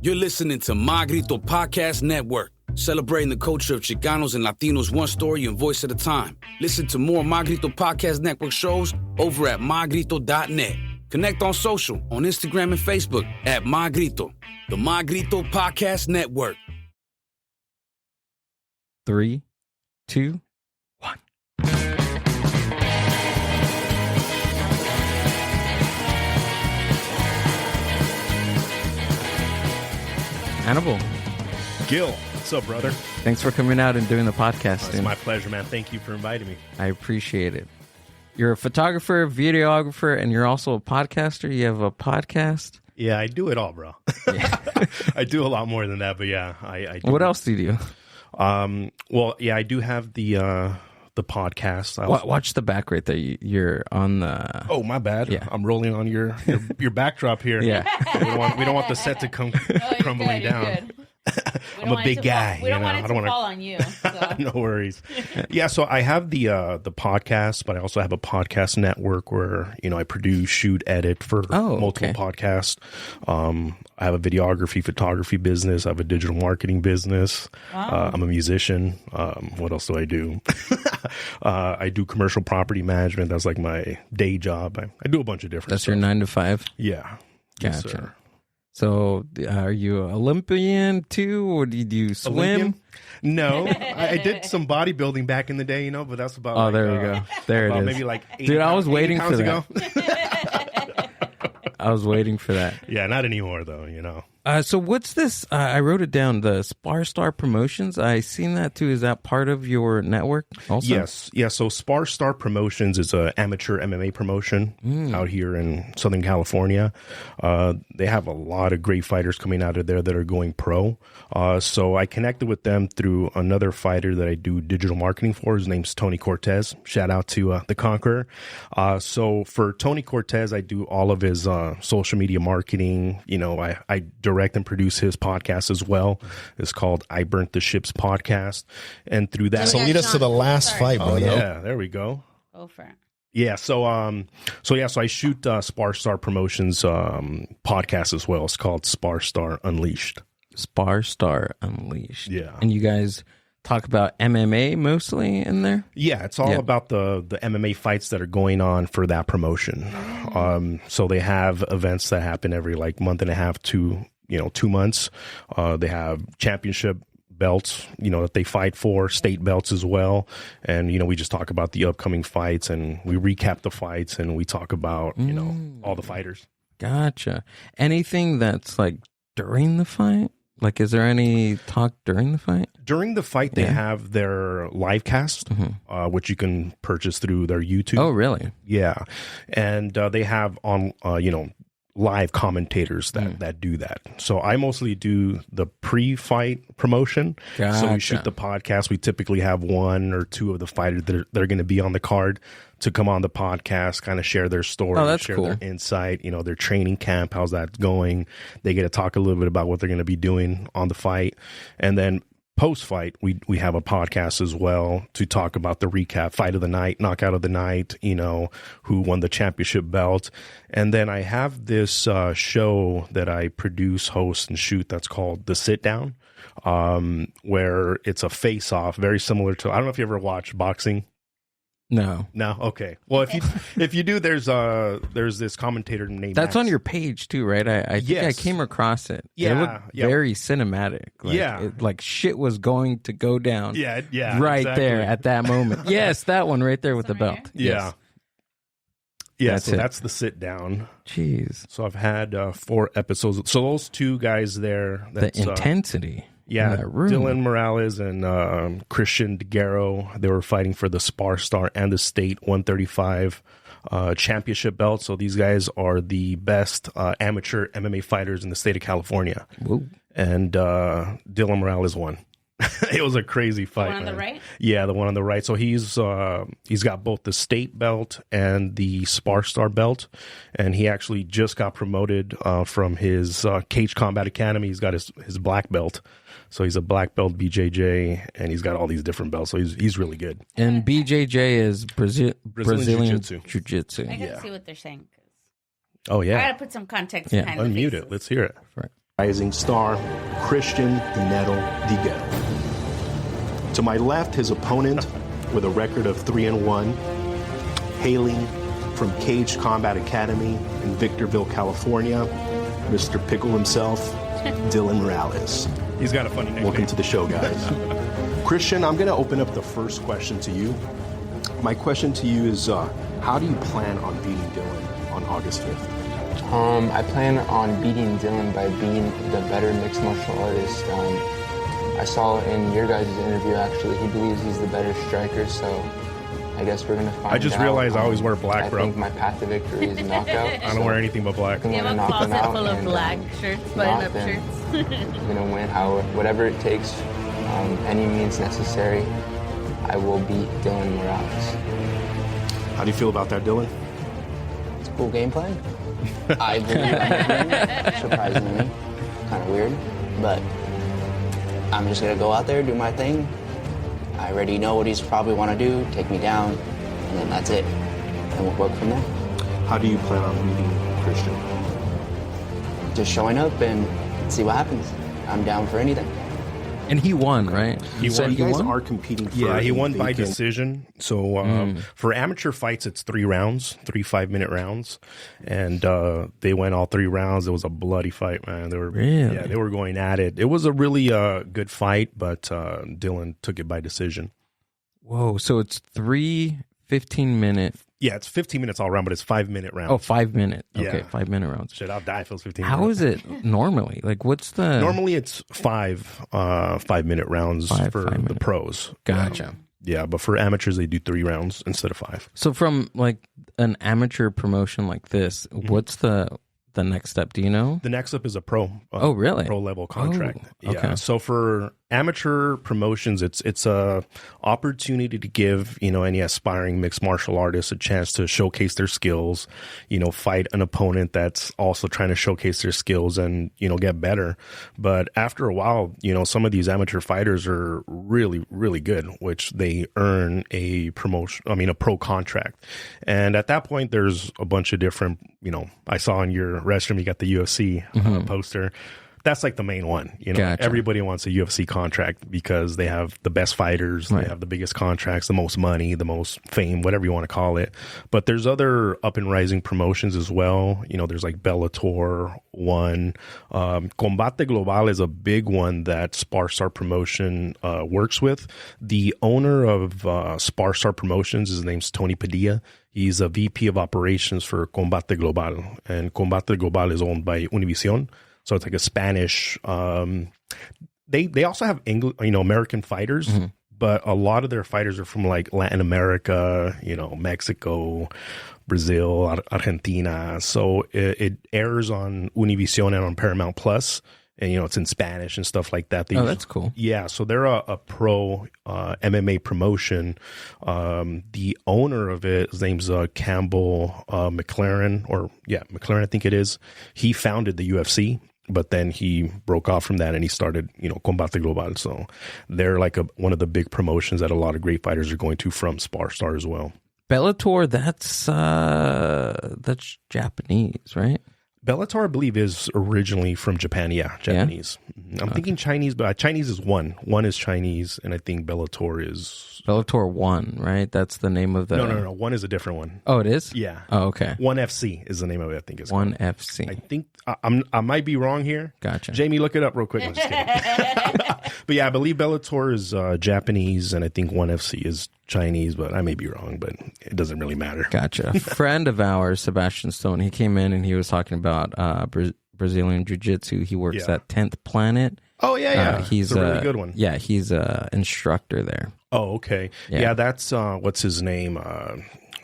You're listening to My Grito Podcast Network, celebrating the culture of Chicanos and Latinos one story and voice at a time. Listen to more My Grito Podcast Network shows over at mygrito.net. Connect on social, on Instagram and Facebook at My Grito, the My Grito Podcast Network. 3, 2, 1. Anibal. Gil, what's up, brother? Thanks for coming out and doing the podcast. It's my pleasure, man. Thank you for inviting me. I appreciate it. You're a photographer, videographer, and you're also a podcaster. You have a podcast. Yeah, I do it all, bro. Yeah. I do a lot more than that, but yeah, I do. What else do you do? Well, yeah, I do have the podcast. Watch the back right there. You're on the... Oh, my bad. Yeah. I'm rolling on your backdrop here. Yeah. We don't want the set to come crumbling down. I'm a big guy. We don't want it to fall on you. So. No worries. Yeah, so I have the podcast, but I also have a podcast network where I produce, shoot, edit for multiple podcasts. I have a videography, photography business. I have a digital marketing business. Wow. I'm a musician. What else do I do? I do commercial property management. That's like my day job. I do a bunch of different That's stuff. your 9 to 5? Yeah. Gotcha. Yes, sir. So, are you an Olympian too, or did you swim? Olympian? No, I did some bodybuilding back in the day, but that's about. Oh, there we go. There it is. Maybe like 80 Dude, I was waiting for ago. that. I was waiting for that. Yeah, not anymore though. So what's this? I wrote it down. The Sparstar Promotions. I seen that too. Is that part of your network also? Yes. Yeah. So Sparstar Promotions is an amateur MMA promotion out here in Southern California. They have a lot of great fighters coming out of there that are going pro. So I connected with them through another fighter that I do digital marketing for. His name's Tony Cortez. Shout out to the Conqueror. So for Tony Cortez, I do all of his social media marketing. I direct and produce his podcast as well. It's called I Burnt the Ships podcast. And through that... So lead us to the last fight, bro. Yeah, there we go. Go for it. Yeah, so I shoot Sparstar Promotions podcast as well. It's called Sparstar Unleashed. Sparstar Unleashed. Yeah. And you guys talk about MMA mostly in there? Yeah, it's all about the MMA fights that are going on for that promotion. So they have events that happen every month and a half to 2 months. They have championship belts, that they fight for, state belts as well. And, we just talk about the upcoming fights and we recap the fights and we talk about, all the fighters. Gotcha. Anything that's during the fight? Is there any talk during the fight? During the fight, they have their live cast, which you can purchase through their YouTube. Oh, really? Yeah. And they have on, live commentators that do that. So I mostly do the pre-fight promotion. Gotcha. So we shoot the podcast. We typically have 1 or 2 of the fighters that are going to be on the card to come on the podcast, kind of share their story, share their insight, their training camp, how's that going. They get to talk a little bit about what they're going to be doing on the fight. And then post-fight, we have a podcast as well to talk about the recap, fight of the night, knockout of the night, who won the championship belt. And then I have this show that I produce, host, and shoot that's called The Sit Down, where it's a face-off, very similar to, I don't know if you ever watch boxing. No. Okay. Well, if you do, there's this commentator named that's Max. on your page too, right? I think I came across it. Yeah, it looked very cinematic. Shit was going to go down. Yeah, right exactly. there at that moment. Yes, that one right there with the belt. Yeah. Yes. Yeah, that's The Sit Down. Jeez. So I've had 4 episodes. So those 2 guys there. The intensity. Yeah, Dylan Morales and Christian DeGarro, they were fighting for the Sparstar and the State 135 championship belt. So these guys are the best amateur MMA fighters in the state of California. Whoa. And Dylan Morales won. It was a crazy fight. The one on the right? Yeah, the one on the right. So he's got both the state belt and the Sparstar belt, and he actually just got promoted from his Cage Combat Academy. He's got his black belt. So he's a black belt BJJ, and he's got all these different belts. So he's really good. And BJJ is Brazilian Jiu-Jitsu. I gotta see what they're saying. Oh, yeah. I gotta put some context yeah. behind Unmute the it. Let's hear it. Right. Rising star, Christian Neto Di Ghetto. To my left, his opponent with a record of 3-1, hailing from Cage Combat Academy in Victorville, California, Mr. Pickle himself, Dylan Morales. He's got a funny nickname. Welcome to the show, guys. Christian, I'm going to open up the first question to you. My question to you is, how do you plan on beating Dylan on August 5th? I plan on beating Dylan by being the better mixed martial artist. I saw in your guys' interview, actually, he believes he's the better striker, so I guess we're going to find out. I just realized I always wear black, bro. I think my path to victory is knockout. I don't wear anything but black. You have a closet full of black shirts, button-up shirts. I'm going to win whatever it takes, any means necessary. I will beat Dylan Morales. How do you feel about that, Dylan? It's a cool game plan. I believe I'm winning, surprisingly. Kind of weird, but I'm just going to go out there, do my thing. I already know what he's probably want to do, take me down, and then that's it. And we'll work from there. How do you plan on beating Christian? Just showing up and see what happens. I'm down for anything. And he won, right? He won. You guys are competing for he won by decision. So for amateur fights, it's 3 rounds, 3 5-minute rounds. And they went all 3 rounds. It was a bloody fight, man. They were they were going at it. It was a really good fight, but Dylan took it by decision. Whoa, so it's 3 15-minute. Yeah, it's 15 minutes all round, but it's 5-minute rounds. Oh, 5 minutes. Yeah. Okay, 5-minute rounds. Shit, I'll die if it was 15 How minutes. is it normally? Like, what's the... Normally, it's 5-minute rounds for the pros. Gotcha. Yeah, but for amateurs, they do 3 rounds instead of 5. So from, like, an amateur promotion like this, what's the next step? Do you know? The next step is a pro. Oh, really? Pro level contract. Oh, okay. Yeah. So for amateur promotions, it's a opportunity to give, any aspiring mixed martial artists a chance to showcase their skills, fight an opponent that's also trying to showcase their skills and, get better. But after a while, some of these amateur fighters are really, really good, which they earn a pro contract. And at that point, there's a bunch of different, I saw in your restroom, you got the UFC poster. That's like the main one. Gotcha. Everybody wants a UFC contract because they have the best fighters, they have the biggest contracts, the most money, the most fame, whatever you want to call it. But there's other up and rising promotions as well. There's like Bellator, one. Combate Global is a big one that Sparstar Promotion works with. The owner of Sparstar Promotions, his name's Tony Padilla. He's a VP of operations for Combate Global, and Combate Global is owned by Univision. So it's like a Spanish. They also have American fighters, but a lot of their fighters are from like Latin America, Mexico, Brazil, Argentina. So it airs on Univision and on Paramount Plus. And, it's in Spanish and stuff like that. That's cool. Yeah, so they're a pro MMA promotion. The owner of it, his name's Campbell McLaren, McLaren, I think it is. He founded the UFC, but then he broke off from that and he started, Combate Global. So they're like one of the big promotions that a lot of great fighters are going to from Sparstar as well. Bellator, that's Japanese, right? Bellator, I believe, is originally from Japan. Yeah, Japanese. Yeah? I'm thinking Chinese, but Chinese is one. One is Chinese, and I think Bellator is... Bellator 1, right? That's the name of the... No. One is a different one. Oh, it is? Yeah. Oh, okay. 1FC is the name of it, I think. 1FC. I think... I might be wrong here. Gotcha. Jamie, look it up real quick. I'm just kidding. But yeah, I believe Bellator is Japanese, and I think 1FC is Chinese, but I may be wrong, but it doesn't really matter. Gotcha. A friend of ours, Sebastian Stone, he came in and he was talking about Brazilian Jiu-Jitsu. He works at 10th Planet. Oh, yeah. He's a really good one. Yeah, he's an instructor there. Oh, okay. Yeah, that's, what's his name?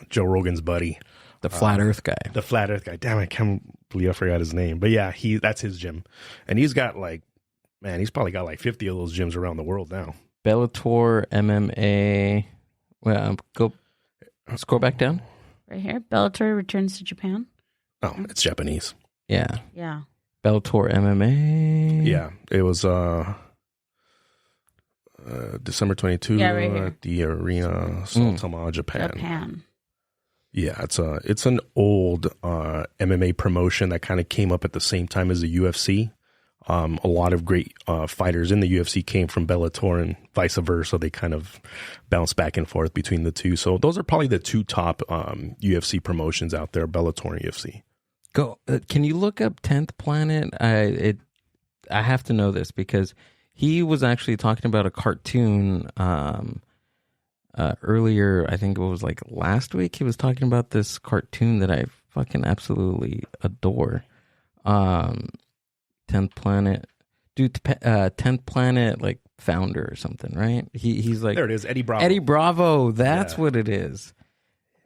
Joe Rogan's buddy. The Flat Earth guy. The Flat Earth guy. Damn, I can't believe I forgot his name. But yeah, that's his gym. And he's got he's probably got like 50 of those gyms around the world now. Bellator, MMA. Well, scroll back down. Right here. Bellator returns to Japan. Oh, it's Japanese. Yeah. Yeah. Bellator MMA. Yeah. It was December 22 right at the arena, Saitama, Japan. Yeah, it's an old MMA promotion that kind of came up at the same time as the UFC. A lot of great fighters in the UFC came from Bellator and vice versa. They kind of bounce back and forth between the two. So those are probably the two top UFC promotions out there, Bellator and UFC. Can you look up 10th Planet? I have to know this because he was actually talking about a cartoon earlier. I think it was like last week. He was talking about this cartoon that I fucking absolutely adore. 10th Planet, dude. 10th Planet, like founder or something, right? He's like, there it is, Eddie Bravo. Eddie Bravo, that's what it is.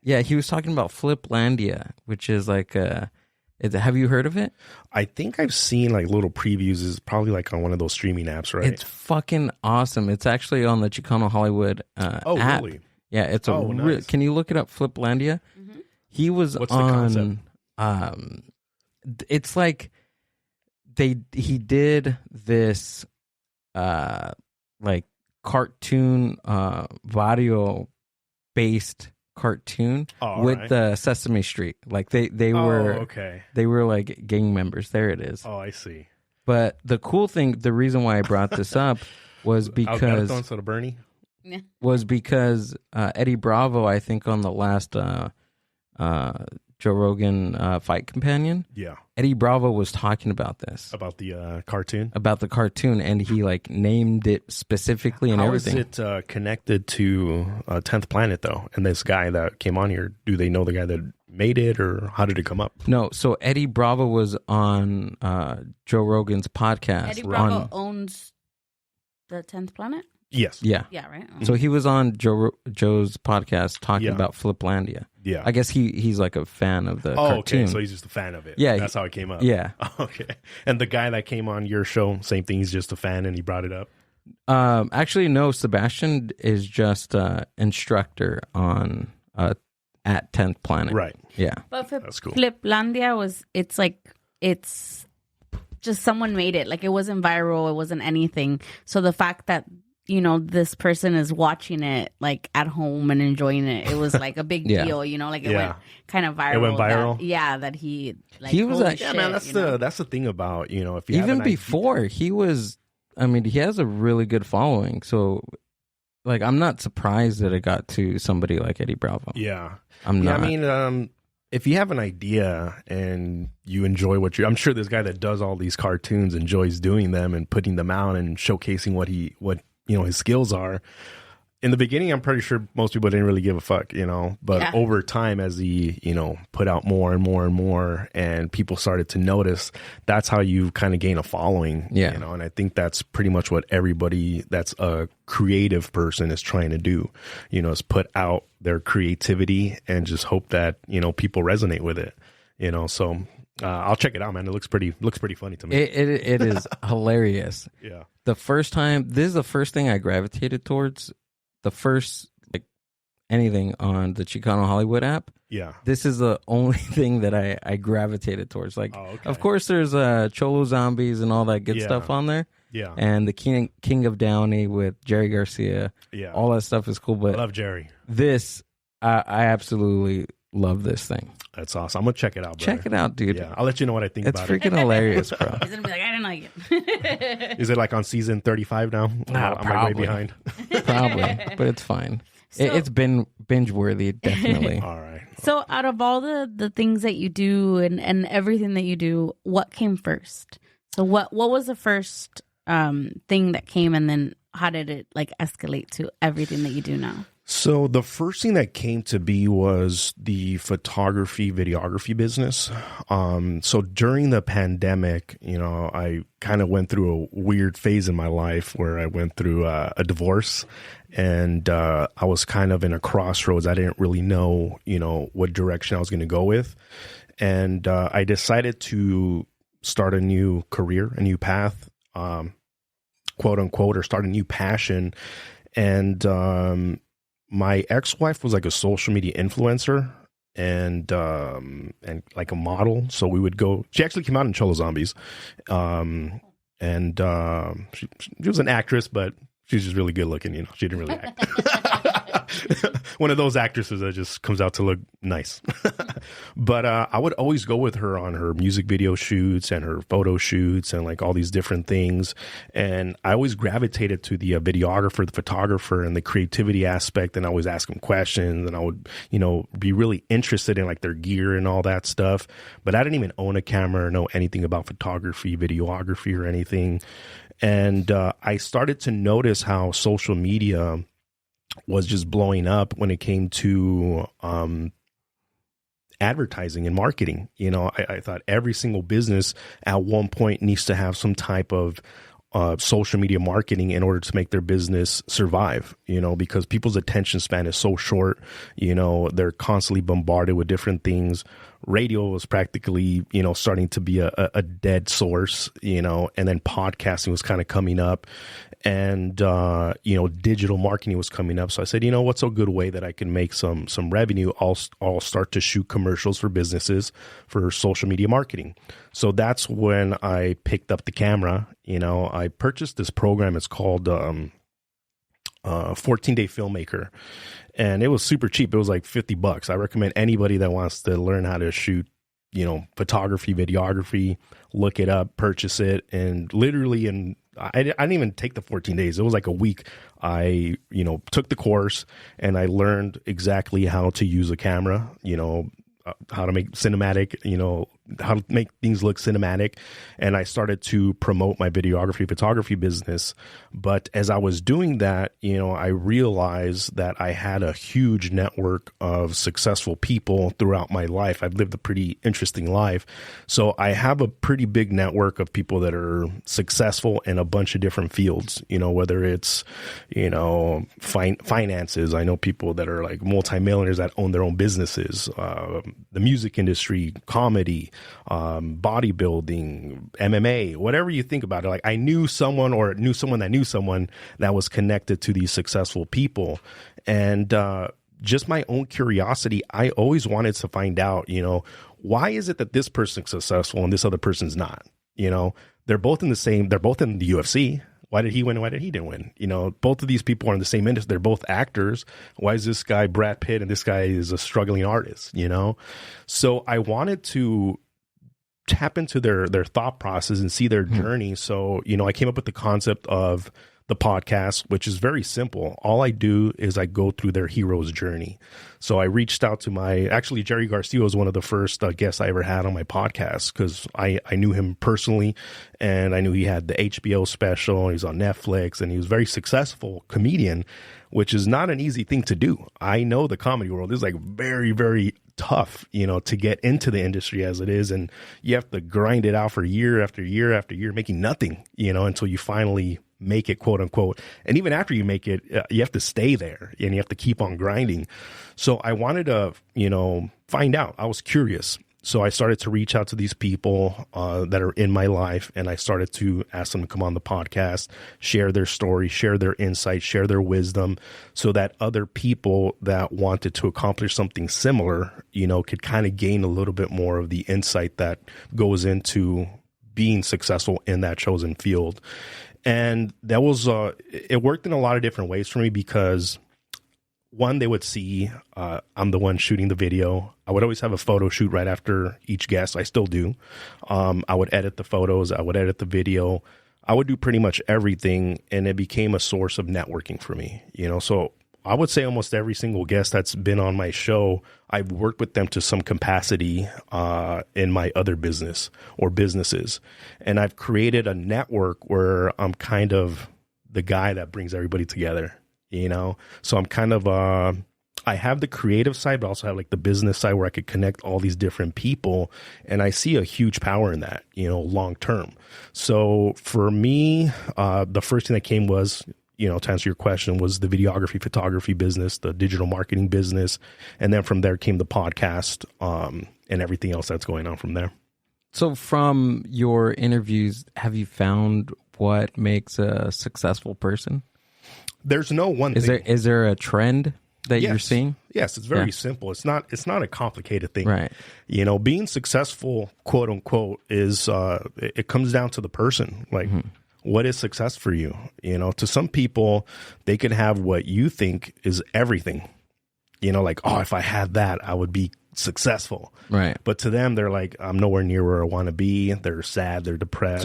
Yeah, he was talking about Fliplandia, which is like have you heard of it? I think I've seen like little previews. It's probably like on one of those streaming apps, right? It's fucking awesome. It's actually on the Chicano Hollywood app. Really? Yeah, it's nice. Can you look it up, Fliplandia? Mm-hmm. He was What's on. the concept? It's like he did this like cartoon vario based cartoon with Sesame Street. Like they were they were like gang members. There it is. Oh, I see. But the cool thing, the reason why I brought this up was because Bernie Eddie Bravo, I think on the last Joe Rogan Fight Companion. Yeah. Eddie Bravo was talking about this. About the cartoon? About the cartoon, and he like named it specifically and everything. How is it connected to 10th Planet, though? And this guy that came on here, do they know the guy that made it, or how did it come up? No, so Eddie Bravo was on Joe Rogan's podcast. Eddie Bravo owns the 10th Planet? Yes. Yeah. Yeah, right? So he was on Joe's podcast talking about Fliplandia. Yeah. I guess he's like a fan of the cartoon. Okay. So he's just a fan of it. Yeah. That's how it came up. Yeah. Okay. And the guy that came on your show, same thing. He's just a fan and he brought it up. Actually, no. Sebastian is just instructor on at 10th Planet. Right. Yeah. But That's cool. Fliplandia it's just someone made it. Like, it wasn't viral. It wasn't anything. So the fact that, you know, this person is watching it like at home and enjoying it, it was like a big deal, you know, like it went kind of viral. It went viral? That he like, He was like, man, that's the thing about, you know, if you even have before he was, I mean, he has a really good following. So like, I'm not surprised that it got to somebody like Eddie Bravo. Yeah. I'm not. I mean, if you have an idea and you enjoy I'm sure this guy that does all these cartoons enjoys doing them and putting them out and showcasing what you know, his skills are. In the beginning, I'm pretty sure most people didn't really give a fuck, you know, but over time, as he, you know, put out more and more and more and people started to notice, that's how you kind of gain a following, you know, and I think that's pretty much what everybody that's a creative person is trying to do, you know, is put out their creativity and just hope that, you know, people resonate with it, you know, so I'll check it out, man. It looks pretty funny to me. It is hilarious. Yeah. This is the first thing I gravitated towards. The first, like, anything on the Chicano Hollywood app. Yeah. This is the only thing that I gravitated towards. Like, of course, there's Cholo Zombies and all that good stuff on there. Yeah. And the King of Downey with Jerry Garcia. Yeah. All that stuff is cool. But I love Jerry. This, I absolutely love this thing. That's awesome. I'm going to check it out, brother. Check it out, dude. Yeah. I'll let you know what I think about it. It's freaking hilarious, bro. He's gonna be like, I didn't like it. Is it like on season 35 now? I'm like way behind. Probably, but it's fine. It's been binge worthy, definitely. All right. So out of all the things that you do and everything that you do, what came first? So what was the first thing that came, and then how did it like escalate to everything that you do now? So the first thing that came to be was the photography, videography business. So during the pandemic, you know, I kind of went through a weird phase in my life where I went through a divorce, and I was kind of in a crossroads. I didn't really know, you know, what direction I was going to go with. And I decided to start a new career, a new path, quote unquote, or start a new passion. And my ex-wife was like a social media influencer and like a model. So we would go, she actually came out in Cholo Zombies. And she was an actress, but she's just really good looking, you know, she didn't really act. One of those actresses that just comes out to look nice. But I would always go with her on her music video shoots and her photo shoots and like all these different things. And I always gravitated to the videographer, the photographer, and the creativity aspect. And I always ask them questions, and I would, be really interested in like their gear and all that stuff. But I didn't even own a camera or know anything about photography, videography, or anything. And I started to notice how social media was just blowing up when it came to advertising and marketing. I thought every single business at one point needs to have some type of social media marketing in order to make their business survive, because people's attention span is so short. They're constantly bombarded with different things. Radio was practically, starting to be a dead source, and then podcasting was kind of coming up, and, digital marketing was coming up. So I said, what's a good way that I can make some revenue? I'll start to shoot commercials for businesses for social media marketing. So that's when I picked up the camera. I purchased this program. It's called 14-Day Filmmaker. And it was super cheap. It was like $50. I recommend anybody that wants to learn how to shoot, photography, videography, look it up, purchase it. And literally I didn't even take the 14 days. It was like a week. I, took the course and I learned exactly how to use a camera, how to make cinematic, how to make things look cinematic. And I started to promote my videography, photography business. But as I was doing that, I realized that I had a huge network of successful people throughout my life. I've lived a pretty interesting life. So I have a pretty big network of people that are successful in a bunch of different fields, whether it's, finances. I know people that are like multimillionaires that own their own businesses, the music industry, comedy, bodybuilding, MMA, whatever you think about it. Like I knew someone that knew someone that was connected to these successful people. And just my own curiosity, I always wanted to find out, why is it that this person's successful and this other person's not? They're both in the UFC. Why did he win? Why did he didn't win? Both of these people are in the same industry. They're both actors. Why is this guy Brad Pitt and this guy is a struggling artist? So I wanted to tap into their thought process and see their journey. So, I came up with the concept of the podcast, which is very simple. All I do is I go through their hero's journey. So I reached out to actually Jerry Garcia was one of the first guests I ever had on my podcast because I knew him personally and I knew he had the HBO special and he was on Netflix and he was a very successful comedian, which is not an easy thing to do. I know the comedy world is like very, very tough, to get into the industry as it is. And you have to grind it out for year after year after year, making nothing, until you finally make it, quote unquote. And even after you make it, you have to stay there and you have to keep on grinding. So I wanted to, find out. I was curious. So I started to reach out to these people that are in my life, and I started to ask them to come on the podcast, share their story, share their insights, share their wisdom, so that other people that wanted to accomplish something similar, could kind of gain a little bit more of the insight that goes into being successful in that chosen field. And that was, it worked in a lot of different ways for me because one, they would see I'm the one shooting the video. I would always have a photo shoot right after each guest. I still do. I would edit the photos. I would edit the video. I would do pretty much everything. And it became a source of networking for me, So I would say almost every single guest that's been on my show, I've worked with them to some capacity in my other business or businesses. And I've created a network where I'm kind of the guy that brings everybody together, So I'm kind of, I have the creative side, but also have like the business side where I could connect all these different people. And I see a huge power in that, long term. So for me, the first thing that came was, to answer your question, was the videography, photography business, the digital marketing business. And then from there came the podcast and everything else that's going on from there. So from your interviews, have you found what makes a successful person? There's no one thing. Is there a trend that you're seeing? Yes, it's very simple. It's not a complicated thing. Right. Being successful, quote unquote, is it comes down to the person. Like What is success for you? You know, to some people, they could have what you think is everything. You know, like, oh, if I had that, I would be successful. Right. But to them, they're like, I'm nowhere near where I want to be. They're sad. They're depressed.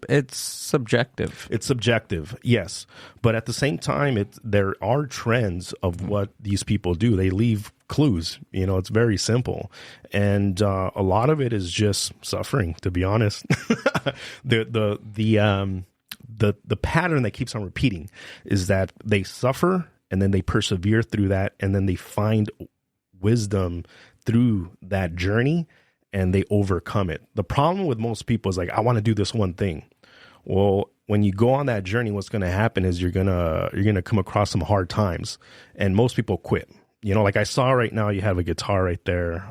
It's subjective. It's subjective, yes. But at the same time, there are trends of what these people do. They leave clues. You know, it's very simple. And a lot of it is just suffering, to be honest. The pattern that keeps on repeating is that they suffer and then they persevere through that, and then they find wisdom through that journey and they overcome it. The problem with most people is like, I want to do this one thing. Well, when you go on that journey, what's going to happen is you're going to come across some hard times, and most people quit. You know, like I saw right now, you have a guitar right there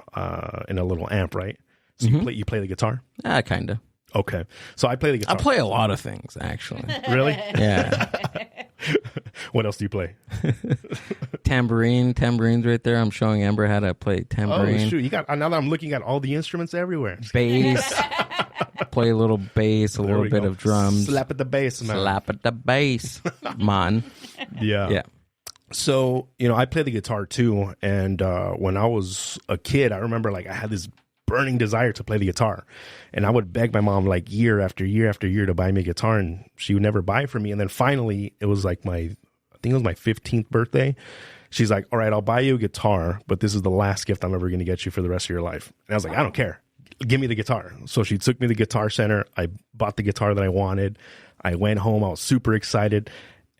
in a little amp, right? So you play the guitar? Kind of. Okay. So I play the guitar. I play a lot of things, actually. Really? Yeah. What else do you play? Tambourine. Tambourine's right there. I'm showing Amber how to play tambourine. Oh, shoot. Now that I'm looking at all the instruments everywhere. Bass. Play a little bass, a little bit of drums. Slap at the bass, man. Slap at the bass, man. Yeah. Yeah. So, you know, I play the guitar too. And when I was a kid, I remember like I had this burning desire to play the guitar. And I would beg my mom like year after year after year to buy me a guitar, and she would never buy it for me. And then finally, it was like I think it was my 15th birthday. She's like, all right, I'll buy you a guitar, but this is the last gift I'm ever going to get you for the rest of your life. And I was like, I don't care. Give me the guitar. So she took me to the Guitar Center. I bought the guitar that I wanted. I went home. I was super excited.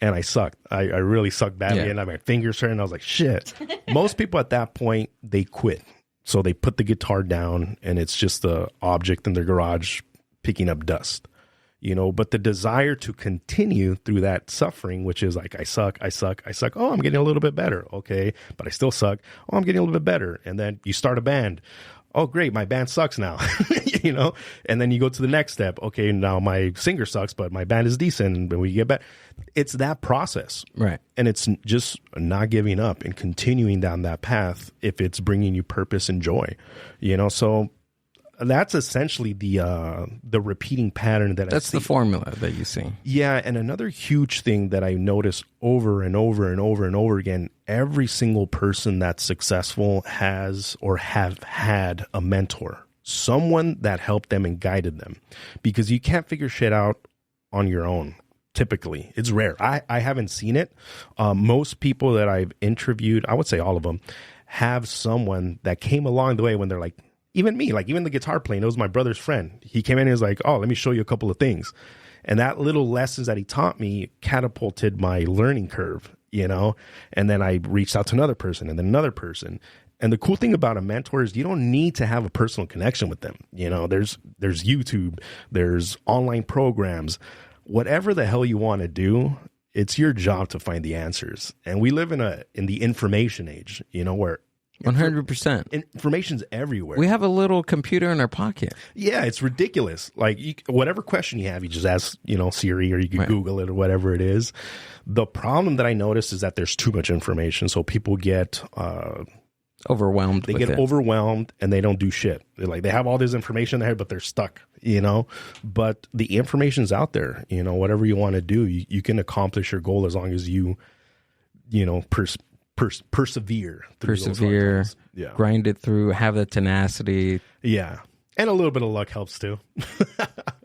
And I sucked. I really sucked badly. And my fingers hurt. And I was like, shit. Most people at that point, they quit. So they put the guitar down, and it's just an object in their garage picking up dust. You know, but the desire to continue through that suffering, which is like, I suck. Oh, I'm getting a little bit better. Okay. But I still suck. Oh, I'm getting a little bit better. And then you start a band. Oh, great. My band sucks now, you know, and then you go to the next step. Okay. Now my singer sucks, but my band is decent. And when we get back, it's that process. Right. And it's just not giving up and continuing down that path if it's bringing you purpose and joy, you know, so that's essentially the repeating pattern that I see. That's the formula that you see. Yeah, and another huge thing that I notice over and over and over and over again, every single person that's successful has or have had a mentor, someone that helped them and guided them, because you can't figure shit out on your own. Typically, it's rare. I haven't seen it. Most people that I've interviewed, I would say all of them, have someone that came along the way when they're like, even me, like even the guitar playing, it was my brother's friend. He came in and he was like, oh, let me show you a couple of things. And that little lessons that he taught me catapulted my learning curve, you know? And then I reached out to another person and then another person. And the cool thing about a mentor is you don't need to have a personal connection with them. You know, there's YouTube, there's online programs, whatever the hell you want to do, it's your job to find the answers. And we live in the information age, you know, where 100%. Information's everywhere. We have a little computer in our pocket. Yeah, it's ridiculous. Like whatever question you have, you just ask, you know, Siri, or you can Google it or whatever it is. The problem that I notice is that there's too much information, so people get overwhelmed. They get overwhelmed and they don't do shit. They're like, they have all this information in their head, but they're stuck, you know. But the information's out there. You know, whatever you want to do, you can accomplish your goal as long as you know, persevere, yeah, grind it through, have the tenacity, yeah, and a little bit of luck helps too.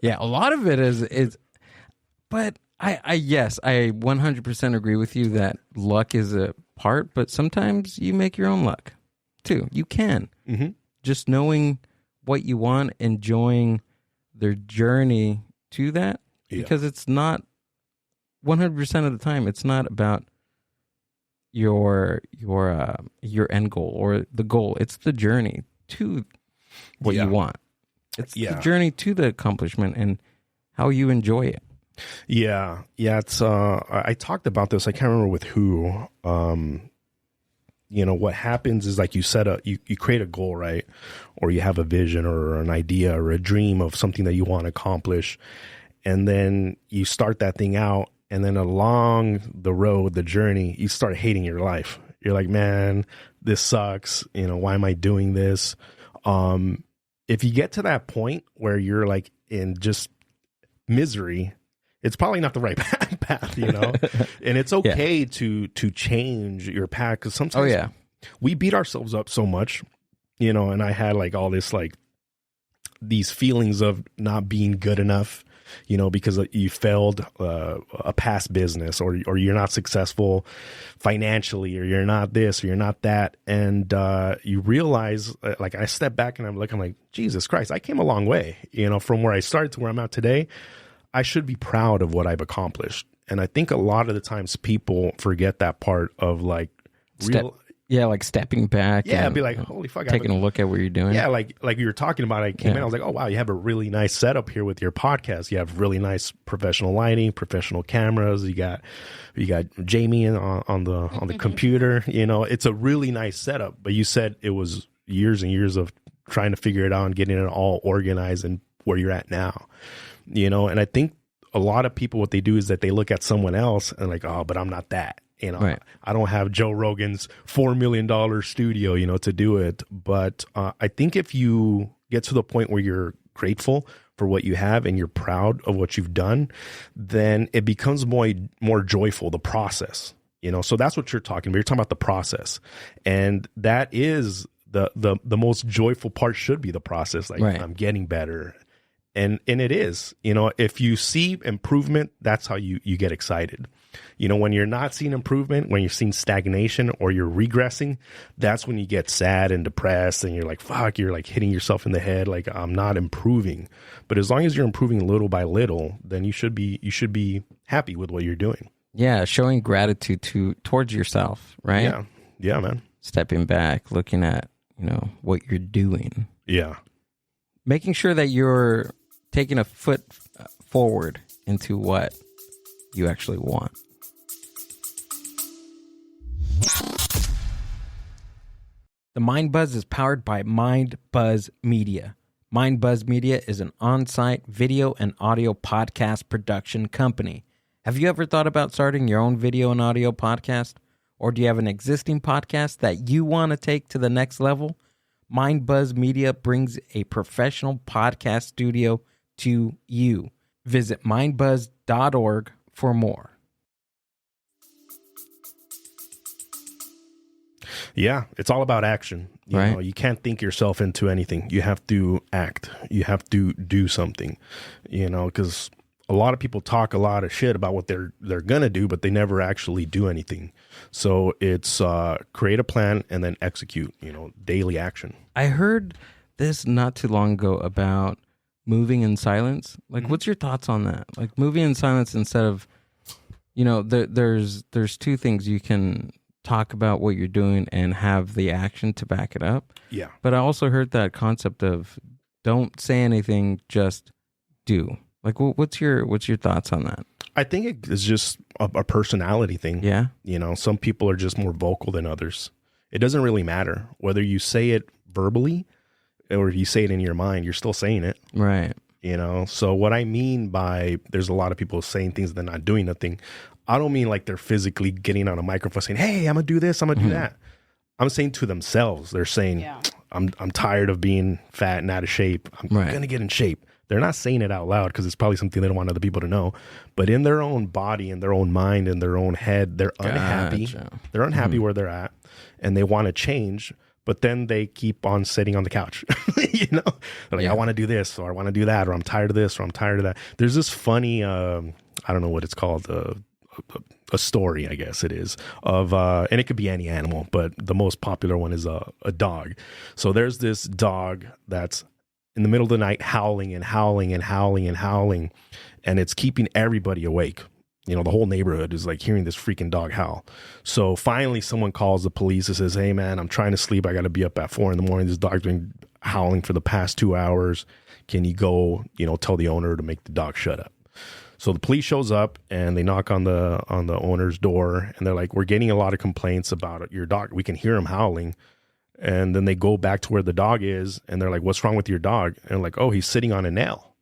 Yeah, a lot of it is but I 100% agree with you that luck is a part, but sometimes you make your own luck too. You can just knowing what you want, enjoying their journey to that, because it's not 100% of the time, it's not about your end goal or the goal. It's the journey to what you want. It's the journey to the accomplishment and how you enjoy it. Yeah. It's I talked about this. I can't remember with who. You know, what happens is, like you said, you create a goal, right? Or you have a vision or an idea or a dream of something that you want to accomplish, and then you start that thing out. And then along the road, the journey, you start hating your life. You're like, man, this sucks. You know, why am I doing this? If you get to that point where you're like in just misery, it's probably not the right path, you know? And it's okay to change your path, because sometimes we beat ourselves up so much, you know, and I had like all this, like these feelings of not being good enough, you know, because you failed a past business, or you're not successful financially, or you're not this, or you're not that. And you realize, like, I step back and I'm like, Jesus Christ, I came a long way, you know, from where I started to where I'm at today. I should be proud of what I've accomplished. And I think a lot of the times people forget that part of like like stepping back. Yeah, be like, holy fuck. Taking a look at what you're doing. Yeah, like you were talking about, I came in, I was like, oh, wow, you have a really nice setup here with your podcast. You have really nice professional lighting, professional cameras. You got Jamie on the computer. You know, it's a really nice setup. But you said it was years and years of trying to figure it out and getting it all organized and where you're at now. You know, and I think a lot of people, what they do is that they look at someone else and like, oh, but I'm not that. You know, I don't have Joe Rogan's $4 million studio, you know, to do it. But I think if you get to the point where you're grateful for what you have and you're proud of what you've done, then it becomes more joyful, the process, you know. So that's what you're talking about. You're talking about the process. And that is the most joyful part, should be the process. Like, I'm getting better. And it is, you know, if you see improvement, that's how you get excited. You know, when you're not seeing improvement, when you're seeing stagnation or you're regressing, that's when you get sad and depressed and you're like, fuck, you're like hitting yourself in the head. Like, I'm not improving. But as long as you're improving little by little, then you should be happy with what you're doing. Yeah. Showing gratitude towards yourself, right? Yeah. Yeah, man. Stepping back, looking at, you know, what you're doing. Yeah. Making sure that you're taking a foot forward into what you actually want. The Mind Buzz is powered by Mind Buzz Media. Mind Buzz Media is an on-site video and audio podcast production company. Have you ever thought about starting your own video and audio podcast? Or do you have an existing podcast that you want to take to the next level? Mind Buzz Media brings a professional podcast studio to you. Visit mindbuzz.org for more. Yeah, it's all about action. You know, you can't think yourself into anything. You have to act. You have to do something, you know, because a lot of people talk a lot of shit about what they're going to do, but they never actually do anything. So it's create a plan and then execute, you know, daily action. I heard this not too long ago about moving in silence. Like, what's your thoughts on that? Like, moving in silence instead of, you know, there's two things. You can talk about what you're doing and have the action to back it up. Yeah. But I also heard that concept of don't say anything, just do. Like, what's your thoughts on that? I think it is just a personality thing. Yeah. You know, some people are just more vocal than others. It doesn't really matter whether you say it verbally or you say it in your mind, you're still saying it. Right. You know, so what I mean by there's a lot of people saying things, they're not doing nothing. I don't mean like they're physically getting on a microphone saying, hey, I'm going to do this, I'm going to do that. I'm saying to themselves, they're saying, I'm tired of being fat and out of shape. I'm going to get in shape. They're not saying it out loud because it's probably something they don't want other people to know. But in their own body, in their own mind, in their own head, they're unhappy. They're unhappy where they're at and they want to change. But then they keep on sitting on the couch, you know, they're like, I want to do this, or I want to do that, or I'm tired of this, or I'm tired of that. There's this funny, I don't know what it's called, a story, I guess it is, of, and it could be any animal, but the most popular one is a dog. So there's this dog that's in the middle of the night howling and howling and howling and howling, and it's keeping everybody awake. You know, the whole neighborhood is like hearing this freaking dog howl. So finally someone calls the police and says, hey man, I'm trying to sleep. I got to be up at 4 a.m. This dog's been howling for the past 2 hours. Can you go, you know, tell the owner to make the dog shut up? So the police shows up and they knock on the owner's door and they're like, we're getting a lot of complaints about your dog. We can hear him howling. And then they go back to where the dog is and they're like, what's wrong with your dog? And like, oh, he's sitting on a nail.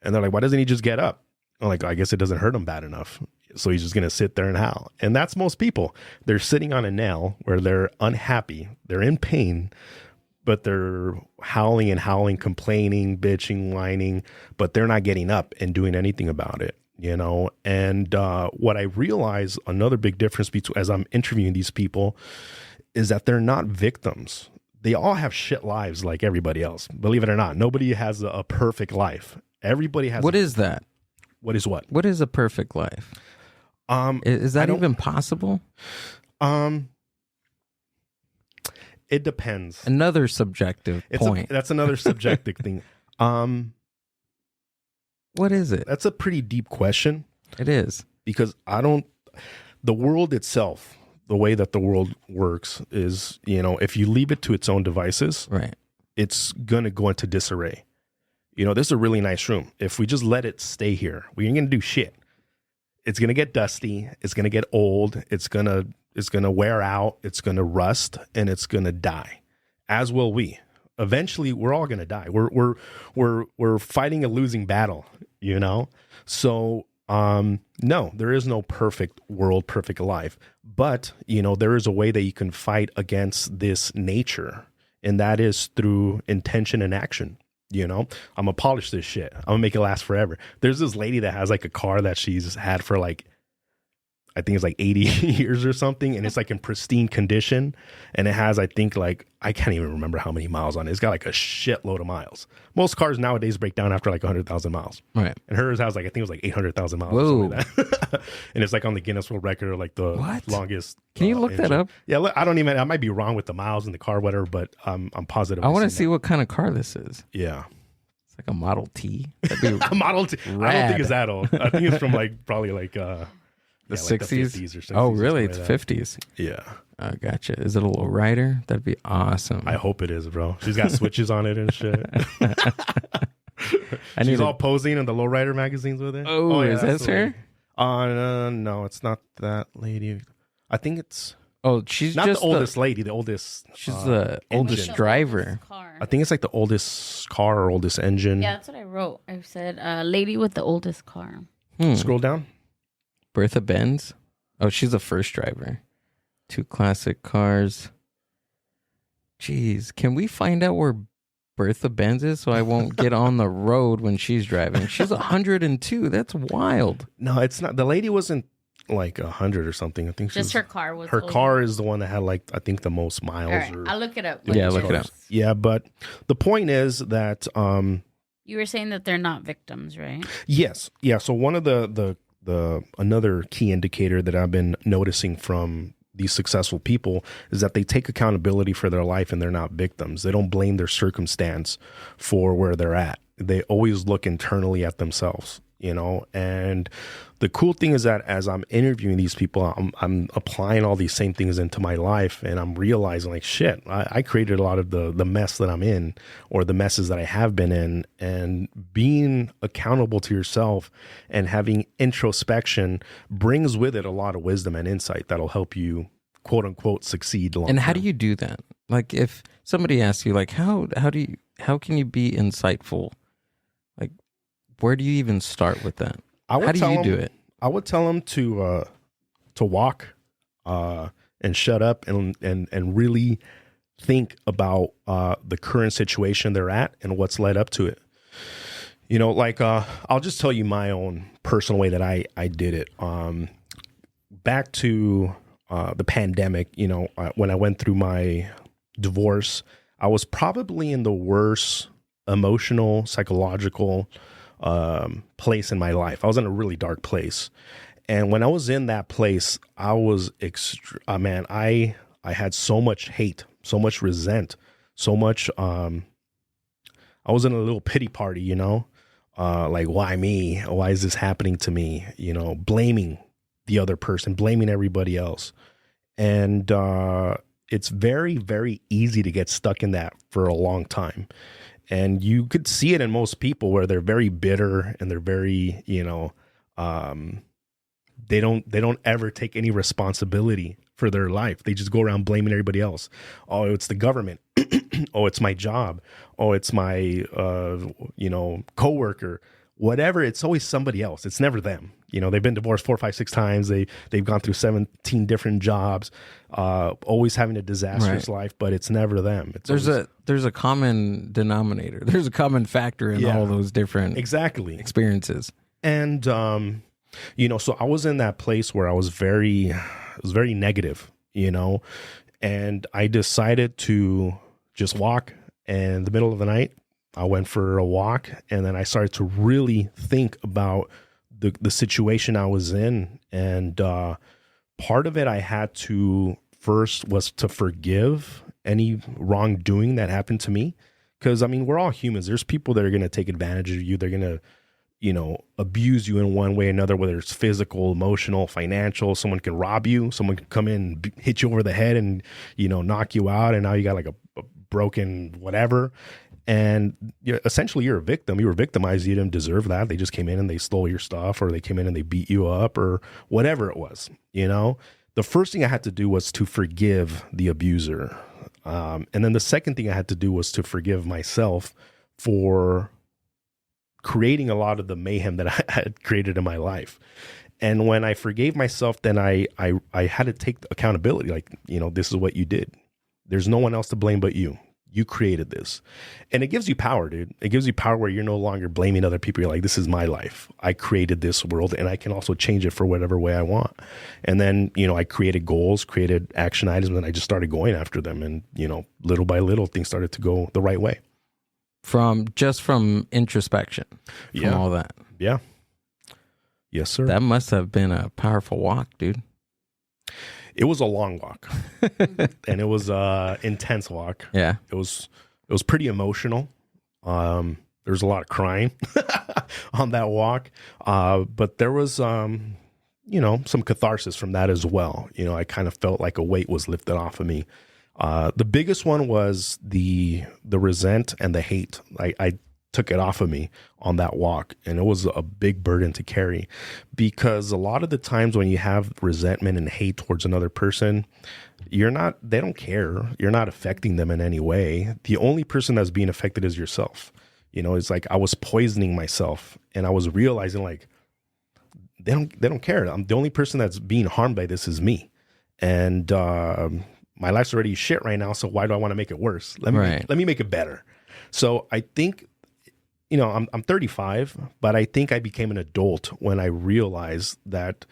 And they're like, why doesn't he just get up? I'm like, I guess it doesn't hurt him bad enough. So he's just going to sit there and howl. And that's most people. They're sitting on a nail where they're unhappy. They're in pain, but they're howling and howling, complaining, bitching, whining, but they're not getting up and doing anything about it. you know? And what I realize, another big difference between, as I'm interviewing these people, is that they're not victims. They all have shit lives like everybody else. Believe it or not, nobody has a perfect life. Everybody has. What is that? What is what? What is a perfect life? Is that even possible? It depends. Another subjective point. That's another subjective thing. What is it? That's a pretty deep question. It is. Because the world itself, the way that the world works is, you know, if you leave it to its own devices, right, it's going to go into disarray. You know, this is a really nice room. If we just let it stay here, we ain't going to do shit. It's going to get dusty. It's going to get old. It's going to wear out. It's going to rust, and it's going to die, as will we. Eventually, we're all going to die. We're fighting a losing battle, you know? So, no, there is no perfect world, perfect life. But, you know, there is a way that you can fight against this nature, and that is through intention and action. You know, I'm gonna polish this shit. I'm gonna make it last forever. There's this lady that has like a car that she's had for like, I think it's like 80 years or something. And it's like in pristine condition. And it has, I think like, I can't even remember how many miles on it. It's got like a shitload of miles. Most cars nowadays break down after like 100,000 miles. Right. And hers has like, I think it was like 800,000 miles. Whoa. Or something like that. And it's like on the Guinness World Record, like the longest. Can you look engine. that up? Yeah. I might be wrong with the miles in the car, whatever, but I'm positive. I want to see what kind of car this is. Yeah. It's like a Model T. That'd be a Model T. Rad. I don't think it's that old. I think it's from like probably like the 60s? Like the 50s or 60s. Oh, really? It's like 50s. Yeah. Oh, gotcha. Is it a low rider? That'd be awesome. I hope it is, bro. She's got switches on it and shit. She's all posing in the lowrider magazines with it. Oh, yeah, is that her? No, it's not that lady. I think it's. Oh, she's not just the oldest lady. The oldest. She's the oldest driver. I think it's like the oldest car or oldest engine. Yeah, that's what I wrote. I said, lady with the oldest car. Scroll down. Bertha Benz. Oh, she's the first driver. 2 classic cars. Jeez, can we find out where Bertha Benz is so I won't get on the road when she's driving? She's 102. That's wild. No, it's not. The lady wasn't like 100 or something. I think just her car was. Her car is the one that had like I think the most miles. All right, I'll look it up. Yeah, look it up. Yeah, but the point is that you were saying that they're not victims, right? Yes. Yeah. So one of the another key indicator that I've been noticing from these successful people is that they take accountability for their life and they're not victims. They don't blame their circumstance for where they're at. They always look internally at themselves, you know? And the cool thing is that as I'm interviewing these people, I'm applying all these same things into my life, and I'm realizing like, shit, I created a lot of the mess that I'm in, or the messes that I have been in. And being accountable to yourself and having introspection brings with it a lot of wisdom and insight that'll help you, quote unquote, succeed long And how term. do you do that? Like if somebody asks you like, how can you be insightful? Like, where do you even start with that? How do you do it? I would tell them to walk and shut up and really think about the current situation they're at and what's led up to it. You know, like I'll just tell you my own personal way that I did it. Back to the pandemic, you know, when I went through my divorce, I was probably in the worst emotional, psychological place in my life. I was in a really dark place. And when I was in that place, I was, I had so much hate, so much resent, so much, I was in a little pity party, you know, like, why me? Why is this happening to me? You know, blaming the other person, blaming everybody else. And it's very, very easy to get stuck in that for a long time. And you could see it in most people where they're very bitter and they're very, you know, they don't ever take any responsibility for their life. They just go around blaming everybody else. Oh, it's the government. Oh, it's my job. Oh, it's my, you know, coworker. Whatever. It's always somebody else. It's never them. You know, they've been divorced 4, 5, 6 times. They've gone through 17 different jobs, always having a disastrous life, but it's never them. It's there's a common denominator. There's a common factor in all those different exactly experiences. And So I was in that place where I was very negative, and I decided to just walk. And in the middle of the night, I went for a walk, and then I started to really think about the situation I was in. And part of it I had to first was to forgive any wrongdoing that happened to me. Because, we're all humans. There's people that are going to take advantage of you. They're going to, abuse you in one way or another, whether it's physical, emotional, financial. Someone can rob you. Someone can come in and hit you over the head and, knock you out. And now you got like a broken whatever. And essentially you're a victim. You were victimized. You didn't deserve that. They just came in and they stole your stuff, or they came in and they beat you up, or whatever it was. The first thing I had to do was to forgive the abuser. And then the second thing I had to do was to forgive myself for creating a lot of the mayhem that I had created in my life. And when I forgave myself, then I had to take accountability. Like, this is what you did. There's no one else to blame but you. You created this. And it gives you power, dude. It gives you power where you're no longer blaming other people. You're like, this is my life. I created this world, and I can also change it for whatever way I want. And then, I created goals, created action items, and I just started going after them. And, little by little, things started to go the right way. From introspection, from all that. Yeah. Yes, sir. That must have been a powerful walk, dude. It was a long walk, and it was a intense walk. Yeah. It was pretty emotional. There was a lot of crying on that walk. But there was, some catharsis from that as well. I kind of felt like a weight was lifted off of me. The biggest one was the resent and the hate. I took it off of me on that walk, and it was a big burden to carry, because a lot of the times when you have resentment and hate towards another person, they don't care. You're not affecting them in any way. The only person that's being affected is yourself. It's like I was poisoning myself, and I was realizing like, they don't care. The only person that's being harmed by this is me. And, my life's already shit right now. So why do I want to make it worse? Let me make it better. So I think, I'm 35, but I think I became an adult when I realized that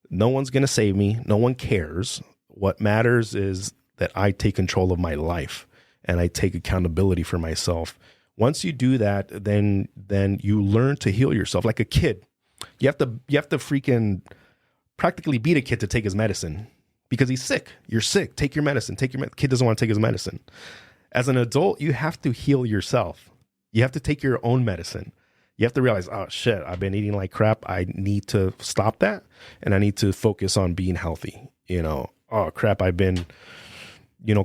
no one's going to save me. No one cares. What matters is that I take control of my life, and I take accountability for myself. Once you do that, then you learn to heal yourself like a kid. You have to freaking practically beat a kid to take his medicine. Because he's sick. You're sick. Take your medicine. Kid doesn't want to take his medicine. As an adult, you have to heal yourself. You have to take your own medicine. You have to realize, oh shit, I've been eating like crap. I need to stop that, and I need to focus on being healthy. Oh crap, I've been,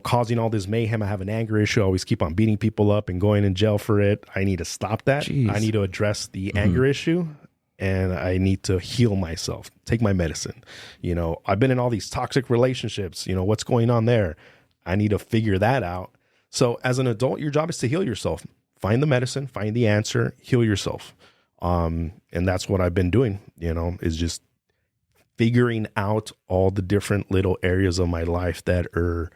causing all this mayhem. I have an anger issue. I always keep on beating people up and going in jail for it. I need to stop that. Jeez. I need to address the anger issue. And I need to heal myself, take my medicine. I've been in all these toxic relationships. What's going on there? I need to figure that out. So as an adult, your job is to heal yourself. Find the medicine, find the answer, heal yourself. And that's what I've been doing, is just figuring out all the different little areas of my life that are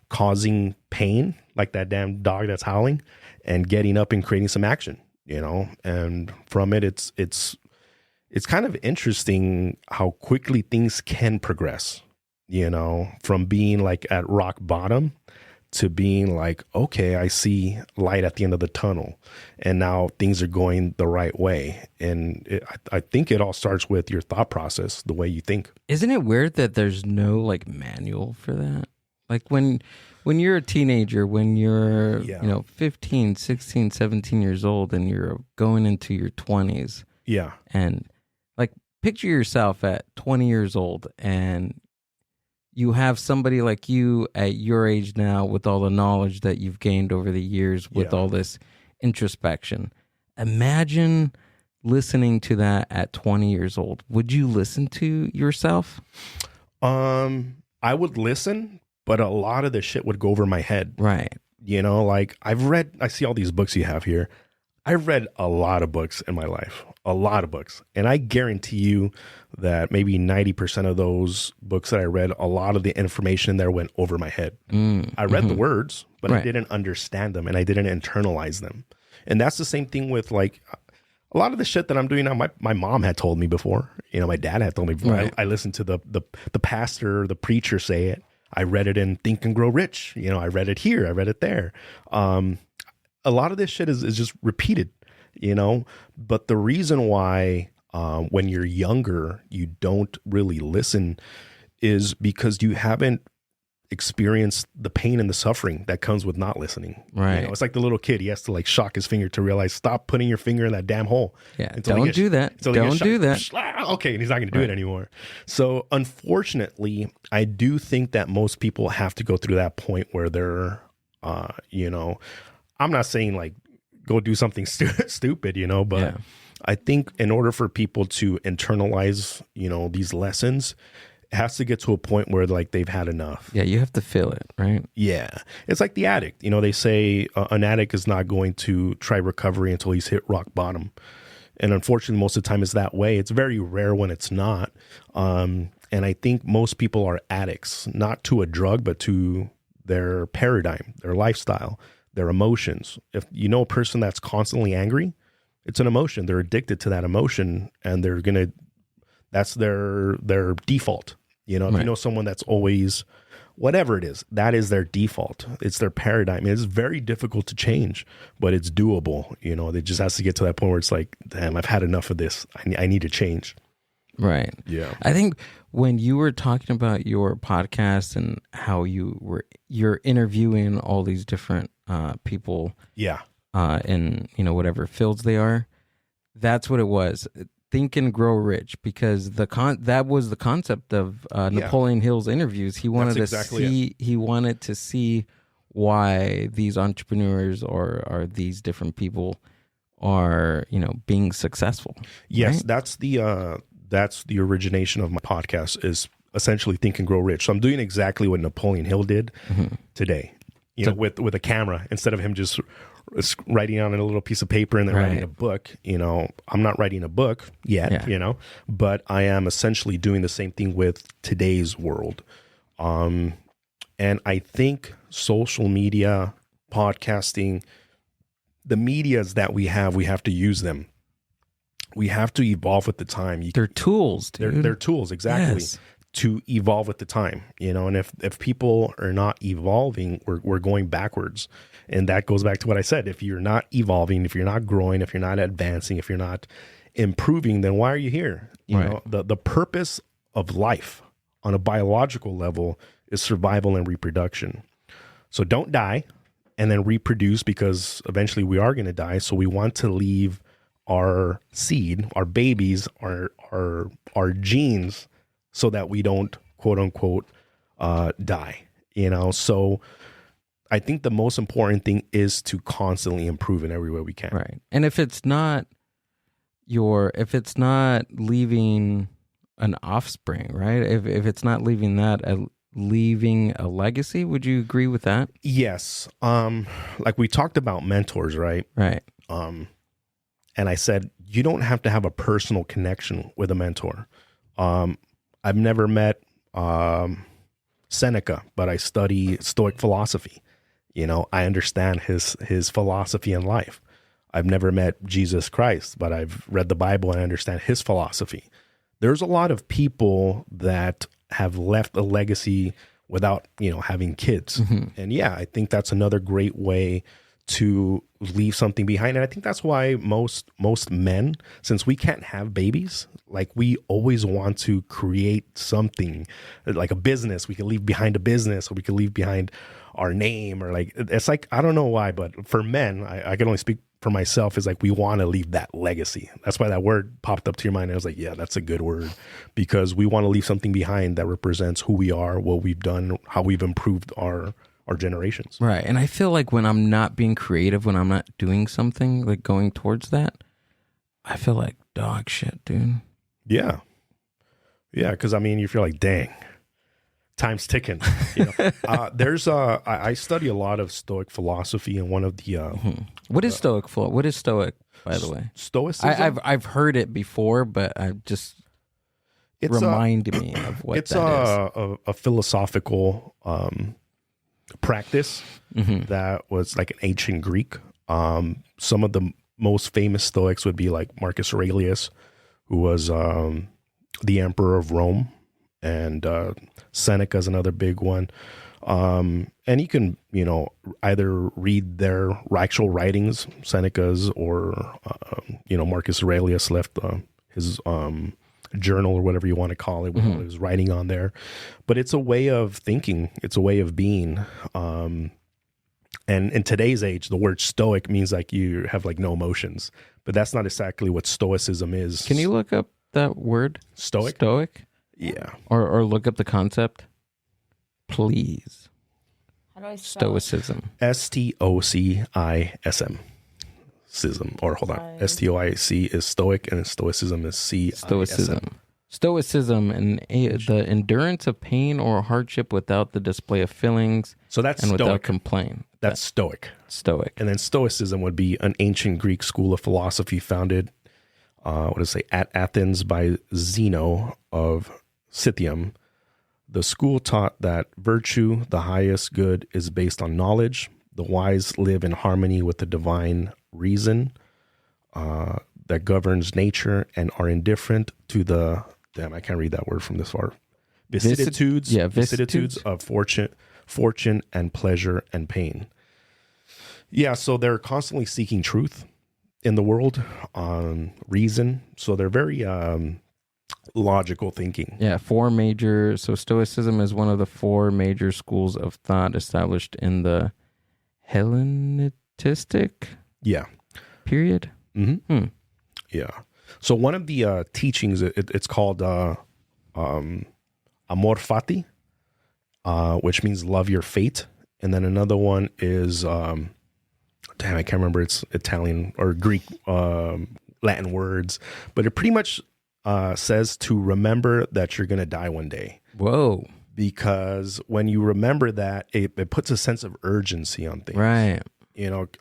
causing pain, like that damn dog that's howling, and getting up and creating some action, and from it, it's kind of interesting how quickly things can progress, from being like at rock bottom to being like, okay, I see light at the end of the tunnel, and now things are going the right way. And I think it all starts with your thought process, the way you think. Isn't it weird that there's no like manual for that? Like when you're a teenager, when you're, 15, 16, 17 years old, and you're going into your 20s. Yeah. And like, picture yourself at 20 years old, and you have somebody like you at your age now with all the knowledge that you've gained over the years with all this introspection. Imagine listening to that at 20 years old. Would you listen to yourself? I would listen, but a lot of the shit would go over my head. Right. Like I see all these books you have here. I've read a lot of books in my life, a lot of books. And I guarantee you that maybe 90% of those books that I read, a lot of the information there went over my head. I read the words, but I didn't understand them, and I didn't internalize them. And that's the same thing with like a lot of the shit that I'm doing now, my mom had told me before. My dad had told me before. Right. I listened to the pastor, the preacher say it. I read it in Think and Grow Rich. I read it here. I read it there. A lot of this shit is just repeated, but the reason why when you're younger, you don't really listen is because you haven't experienced the pain and the suffering that comes with not listening. Right. It's like the little kid. He has to like shock his finger to realize, stop putting your finger in that damn hole. Yeah. Don't do that. Don't do that. Okay. And he's not going to do it anymore. So unfortunately, I do think that most people have to go through that point where they're, I'm not saying like go do something stupid, but I think in order for people to internalize, these lessons, it has to get to a point where like they've had enough. Yeah, you have to feel it, right? Yeah. It's like the addict. They say an addict is not going to try recovery until he's hit rock bottom. And unfortunately, most of the time it's that way. It's very rare when it's not. And I think most people are addicts, not to a drug, but to their paradigm, their lifestyle, their emotions. If you know a person that's constantly angry, it's an emotion. They're addicted to that emotion, and that's their default. If you know someone that's always, whatever it is, that is their default. It's their paradigm. It's very difficult to change, but it's doable. It just has to get to that point where it's like, damn, I've had enough of this. I need to change. Right. Yeah. I think when you were talking about your podcast and how you're interviewing all these different people. Yeah. In whatever fields they are, that's what it was. Think and Grow Rich, because that was the concept of Napoleon Hill's interviews. He wanted He wanted to see why these entrepreneurs or these different people are being successful. Yes, right? That's the origination of my podcast, is essentially Think and Grow Rich. So I'm doing exactly what Napoleon Hill did today. With a camera, instead of him just writing on a little piece of paper and then writing a book. I'm not writing a book yet, but I am essentially doing the same thing with today's world. And I think social media, podcasting, the medias that we have to use them. We have to evolve with the time. They're tools, dude. They're tools, exactly. Yes. To evolve with the time, and if people are not evolving, we're going backwards. And that goes back to what I said. If you're not evolving, if you're not growing, if you're not advancing, if you're not improving, then why are you here? The purpose of life on a biological level is survival and reproduction. So don't die and then reproduce, because eventually we are going to die. So we want to leave our seed, our babies, our genes, so that we don't, quote unquote, die, So I think the most important thing is to constantly improve in every way we can. Right. And if it's not leaving an offspring, right? If it's not leaving leaving a legacy, would you agree with that? Yes. Like we talked about mentors, right? Right. And I said, you don't have to have a personal connection with a mentor. I've never met Seneca, but I study Stoic philosophy. I understand his philosophy in life. I've never met Jesus Christ, but I've read the Bible and I understand his philosophy. There's a lot of people that have left a legacy without, having kids. Mm-hmm. And I think that's another great way to leave something behind. And I think that's why most men, since we can't have babies, like we always want to create something like a business. We can leave behind a business, or we can leave behind our name, or like, it's like, I don't know why, but for men, I can only speak for myself, is like, we want to leave that legacy. That's why that word popped up to your mind. And I was like, yeah, that's a good word, because we want to leave something behind that represents who we are, what we've done, how we've improved our generations. Right. And I feel like when I'm not being creative, when I'm not doing something like going towards that, I feel like dog shit, dude. Yeah. Yeah. Cause you feel like, dang, time's ticking. I study a lot of Stoic philosophy, and one of the, what is Stoic for? What is Stoic, by the way? Stoicism. I've heard it before, but remind me of what that is. It's a philosophical, practice that was like an ancient Greek. Some of the most famous Stoics would be like Marcus Aurelius, who was the emperor of Rome, and Seneca is another big one. And you can, either read their actual writings, Seneca's, or, Marcus Aurelius left his journal or whatever you want to call it, with all his writing on there. But it's a way of thinking. It's a way of being. And in today's age, the word stoic means like you have like no emotions, but that's not exactly what stoicism is. Can you look up that word? Stoic? Stoic? Yeah. Or look up the concept, please. How do I spell Stoicism. STOCISM. Sism. Or hold on. STOIC is stoic, and stoicism is CISM. Stoicism and the endurance of pain or hardship without the display of feelings. So that's and stoic. Without complaint. That's stoic. Stoic. And then stoicism would be an ancient Greek school of philosophy founded, at Athens by Zeno of Citium. The school taught that virtue, the highest good, is based on knowledge. The wise live in harmony with the divine reason that governs nature and are indifferent to the, I can't read that word from this far. Vicissitudes of fortune and pleasure and pain. Yeah, so they're constantly seeking truth in the world, reason. So they're very logical thinking. Yeah, so Stoicism is one of the 4 major schools of thought established in the Hellenistic period. Mm-hmm. Yeah. So one of the teachings, it's called amor fati, which means love your fate. And then another one is, I can't remember, it's Italian or Greek, Latin words, but it pretty much says to remember that you're going to die one day. Whoa. Because when you remember that, it puts a sense of urgency on things. Right.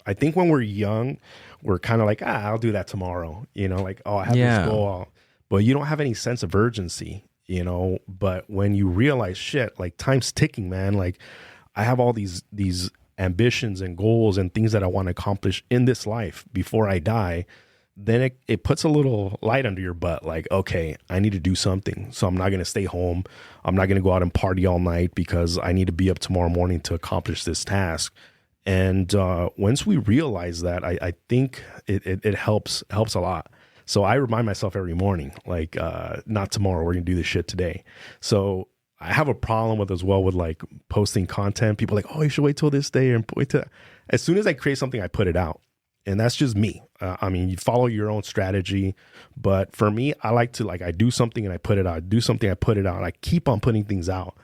I think when we're young, we're kind of like, I'll do that tomorrow. Like, I have this goal. But you don't have any sense of urgency, But when you realize, shit, like time's ticking, man. Like I have all these ambitions and goals and things that I want to accomplish in this life before I die. Then it puts a little light under your butt. Like, okay, I need to do something. So I'm not going to stay home. I'm not going to go out and party all night because I need to be up tomorrow morning to accomplish this task. And once we realize that, I think it helps a lot. So I remind myself every morning, like, not tomorrow, we're going to do this shit today. So I have a problem with like posting content. People are like, oh, you should wait till this day and wait till. As soon as I create something, I put it out. And that's just me. You follow your own strategy. But for me, I like to, I do something and I put it out. I do something, I put it out. I keep on putting things out.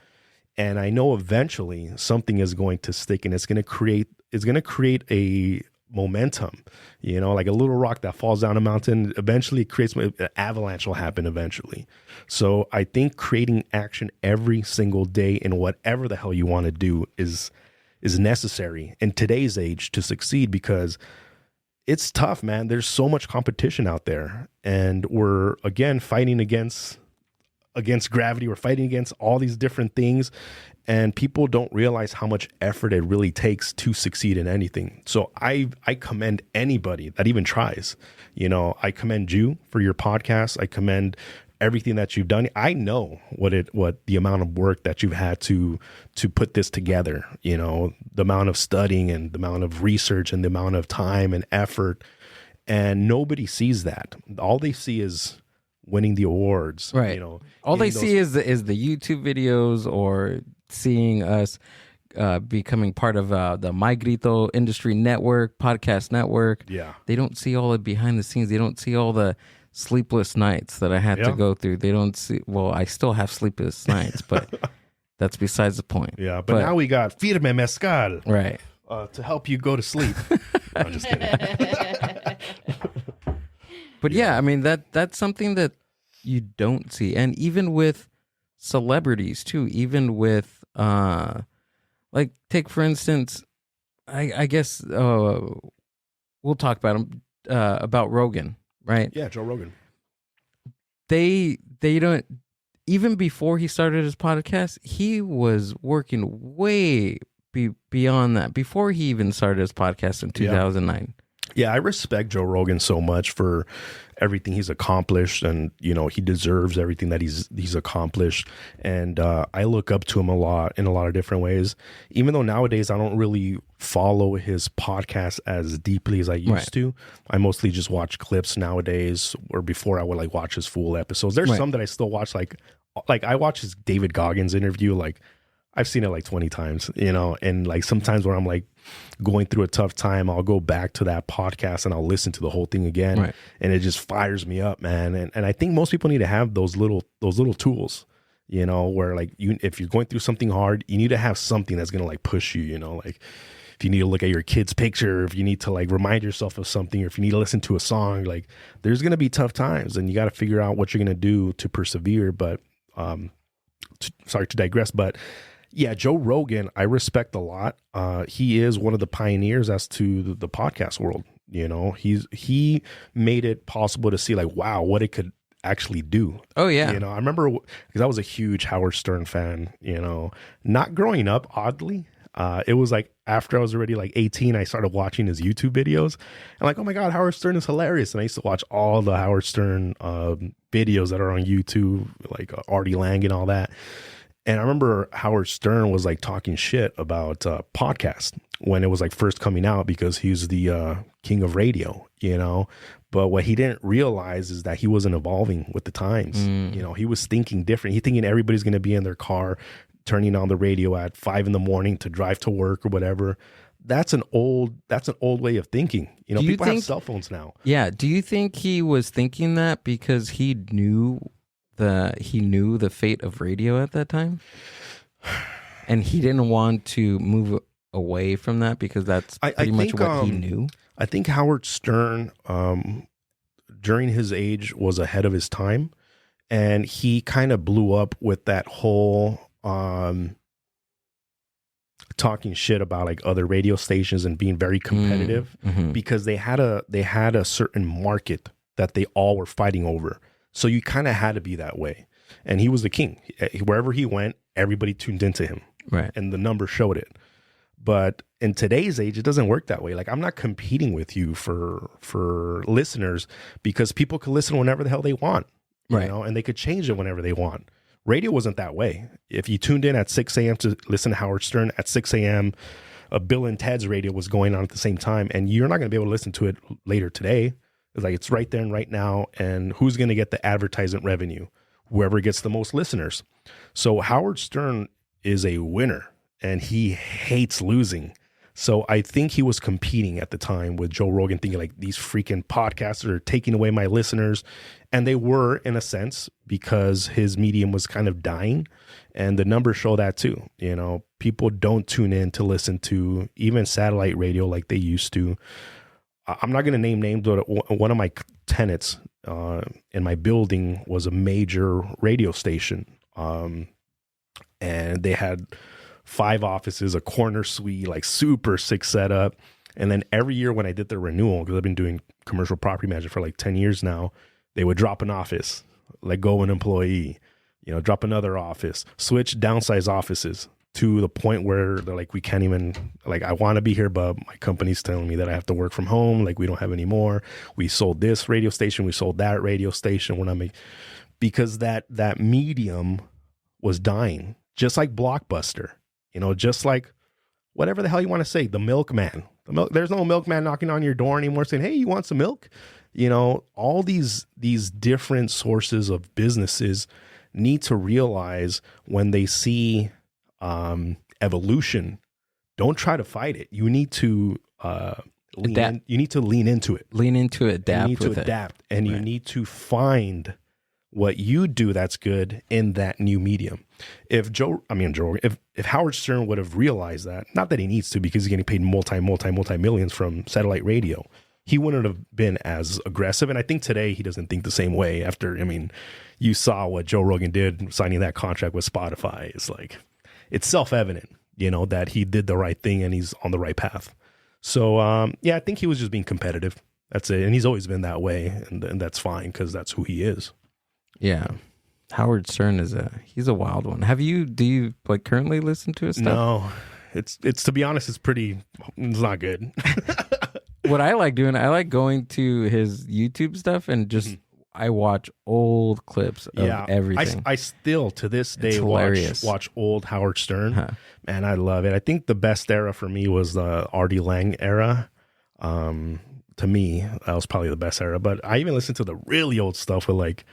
And I know eventually something is going to stick, and it's going to create a momentum, like a little rock that falls down a mountain. Eventually it creates an avalanche will happen eventually. So I think creating action every single day in whatever the hell you want to do is necessary in today's age to succeed, because it's tough, man. There's so much competition out there, and we're again fighting against gravity. We're fighting against all these different things, and people don't realize how much effort it really takes to succeed in anything. So I commend anybody that even tries. I commend you for your podcast. I commend everything that you've done. I know what the amount of work that you've had to put this together, the amount of studying and the amount of research and the amount of time and effort, and nobody sees that. All they see is winning the awards. Right. All they see is the YouTube videos, or seeing us becoming part of the My Grito Industry Network, podcast network. Yeah. They don't see all the behind the scenes. They don't see all the sleepless nights that I had to go through. They don't see, I still have sleepless nights, but that's besides the point. Yeah, but now we got Firme Mezcal. Right. To help you go to sleep. No, I'm just kidding. But yeah, that's something that you don't see. And even with celebrities too, even with, take for instance, I guess we'll talk about him, about Rogan. Right. Yeah, Joe Rogan. They don't, even before he started his podcast, he was working way beyond that. Before he even started his podcast in 2009. Yeah, I respect Joe Rogan so much for everything he's accomplished, and he deserves everything that he's accomplished. And I look up to him a lot in a lot of different ways. Even though nowadays I don't really follow his podcast as deeply as I used to. I mostly just watch clips nowadays, or before I would like watch his full episodes. There's some that I still watch, like I watch his David Goggins interview. Like I've seen it like 20 times, and like sometimes when I'm like going through a tough time, I'll go back to that podcast and I'll listen to the whole thing again. And it just fires me up, man. And I think most people need to have those little tools, where like if you're going through something hard, you need to have something that's going to like push you, like if you need to look at your kid's picture, if you need to like remind yourself of something, or if you need to listen to a song, like there's going to be tough times and you got to figure out what you're going to do to persevere. But sorry to digress, but yeah, Joe Rogan, I respect a lot. He is one of the pioneers as to the podcast world. He made it possible to see like, wow, what it could actually do. Oh yeah. I remember because I was a huge Howard Stern fan, not growing up, oddly. It was like after I was already like 18, I started watching his YouTube videos and like, oh my God, Howard Stern is hilarious. And I used to watch all the Howard Stern videos that are on YouTube, like Artie Lang and all that. And I remember Howard Stern was like talking shit about podcast when it was like first coming out, because he's the king of radio, But what he didn't realize is that he wasn't evolving with the times. He was thinking different. He thinking everybody's going to be in their car, turning on the radio at 5 a.m. to drive to work or whatever. That's an old way of thinking. People have cell phones now. Yeah. Do you think he was thinking that because he knew the fate of radio at that time, and he didn't want to move away from that because that's pretty much what he knew? I think Howard Stern, during his age, was ahead of his time, and he kind of blew up with that whole talking shit about like other radio stations and being very competitive because they had a certain market that they all were fighting over. So you kind of had to be that way. And he was the king. Wherever he went, everybody tuned into him. Right. And the numbers showed it. But in today's age, it doesn't work that way. Like I'm not competing with you for listeners, because people can listen whenever the hell they want. And they could change it whenever they want. Radio wasn't that way. If you tuned in at 6 a.m. to listen to Howard Stern, at 6 a.m., Bill and Ted's radio was going on at the same time. And you're not going to be able to listen to it later today. It's like it's right there and right now, and who's going to get the advertisement revenue? Whoever gets the most listeners. So Howard Stern is a winner, and he hates losing. So I think he was competing at the time with Joe Rogan, thinking like, these freaking podcasters are taking away my listeners. And they were, in a sense, because his medium was kind of dying, and the numbers show that too. People don't tune in to listen to even satellite radio like they used to. I'm not going to name names, but one of my tenants in my building was a major radio station. And they had 5 offices, a corner suite, like super sick setup. And then every year when I did the renewal, because I've been doing commercial property management for like 10 years now, they would drop an office, let go an employee, drop another office, switch, downsize offices, to the point where they're like, we can't even, like, I want to be here, but my company's telling me that I have to work from home. Like, we don't have any more. We sold this radio station. We sold that radio station. We're not making, because that medium was dying, just like Blockbuster, just like whatever the hell you want to say, the milkman. There's no milkman knocking on your door anymore saying, hey, you want some milk? All these different sources of businesses need to realize when they see evolution, don't try to fight it. You need to you need to lean into it. Lean into it, adapt. You need to adapt, and you need to find what you do that's good in that new medium. If Howard Stern would have realized that, not that he needs to, because he's getting paid multi millions from satellite radio, he wouldn't have been as aggressive. And I think today he doesn't think the same way. After, you saw what Joe Rogan did signing that contract with Spotify. It's like, it's self-evident, that he did the right thing and he's on the right path. So, I think he was just being competitive. That's it. And he's always been that way. And that's fine, because that's who he is. Yeah. Howard Stern he's a wild one. Do you like currently listen to his stuff? No, it's to be honest, it's not good. what I like doing, I like going to his YouTube stuff and just I watch old clips of everything. I still to this day watch old Howard Stern, and I love it. I think the best era for me was the Artie Lang era. To me, that was probably the best era. But I even listened to the really old stuff with like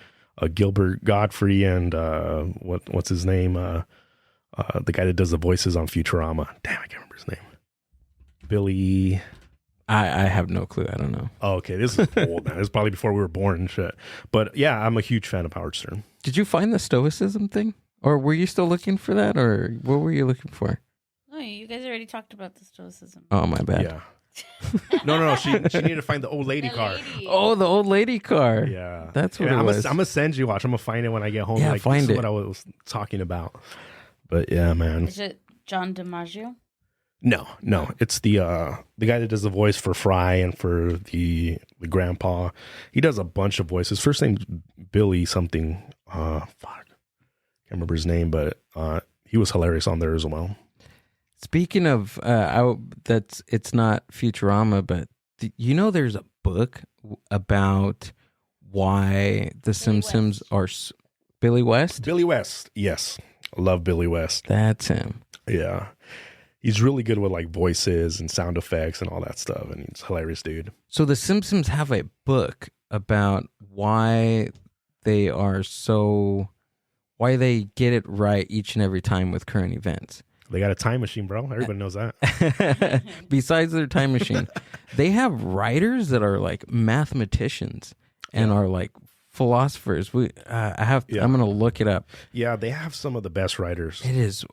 Gilbert Godfrey and what's his name, the guy that does the voices on Futurama. Damn, I can't remember his name. Billy. I have no clue. I don't know. Oh, okay, this is old now. This is probably before we were born and shit. But yeah, I'm a huge fan of Howard Stern. Did you find the Stoicism thing? Or were you still looking for that? Or what were you looking for? No, you guys already talked about the Stoicism. Oh, my bad. Yeah. No. She needed to find the old lady car. Oh, the old lady car. Yeah. That's what it was. I'm going to send you watch. I'm going to find it when I get home. Yeah, like, find this it. is what I was talking about. But yeah, man. Is it John DiMaggio? No. It's the guy that does the voice for Fry and for the grandpa. He does a bunch of voices. First name's Billy something. Fuck. Can't remember his name, but he was hilarious on there as well. Speaking of, it's not Futurama, but there's a book about why the Simpsons are Billy West? Billy West, yes. I love Billy West. That's him. Yeah. He's really good with like voices and sound effects and all that stuff, and he's a hilarious dude. So the Simpsons have a book about why they get it right each and every time with current events. They got a time machine, bro. Everybody knows that. Besides their time machine, they have writers that are like mathematicians and are like philosophers. I'm going to look it up. Yeah, they have some of the best writers. It is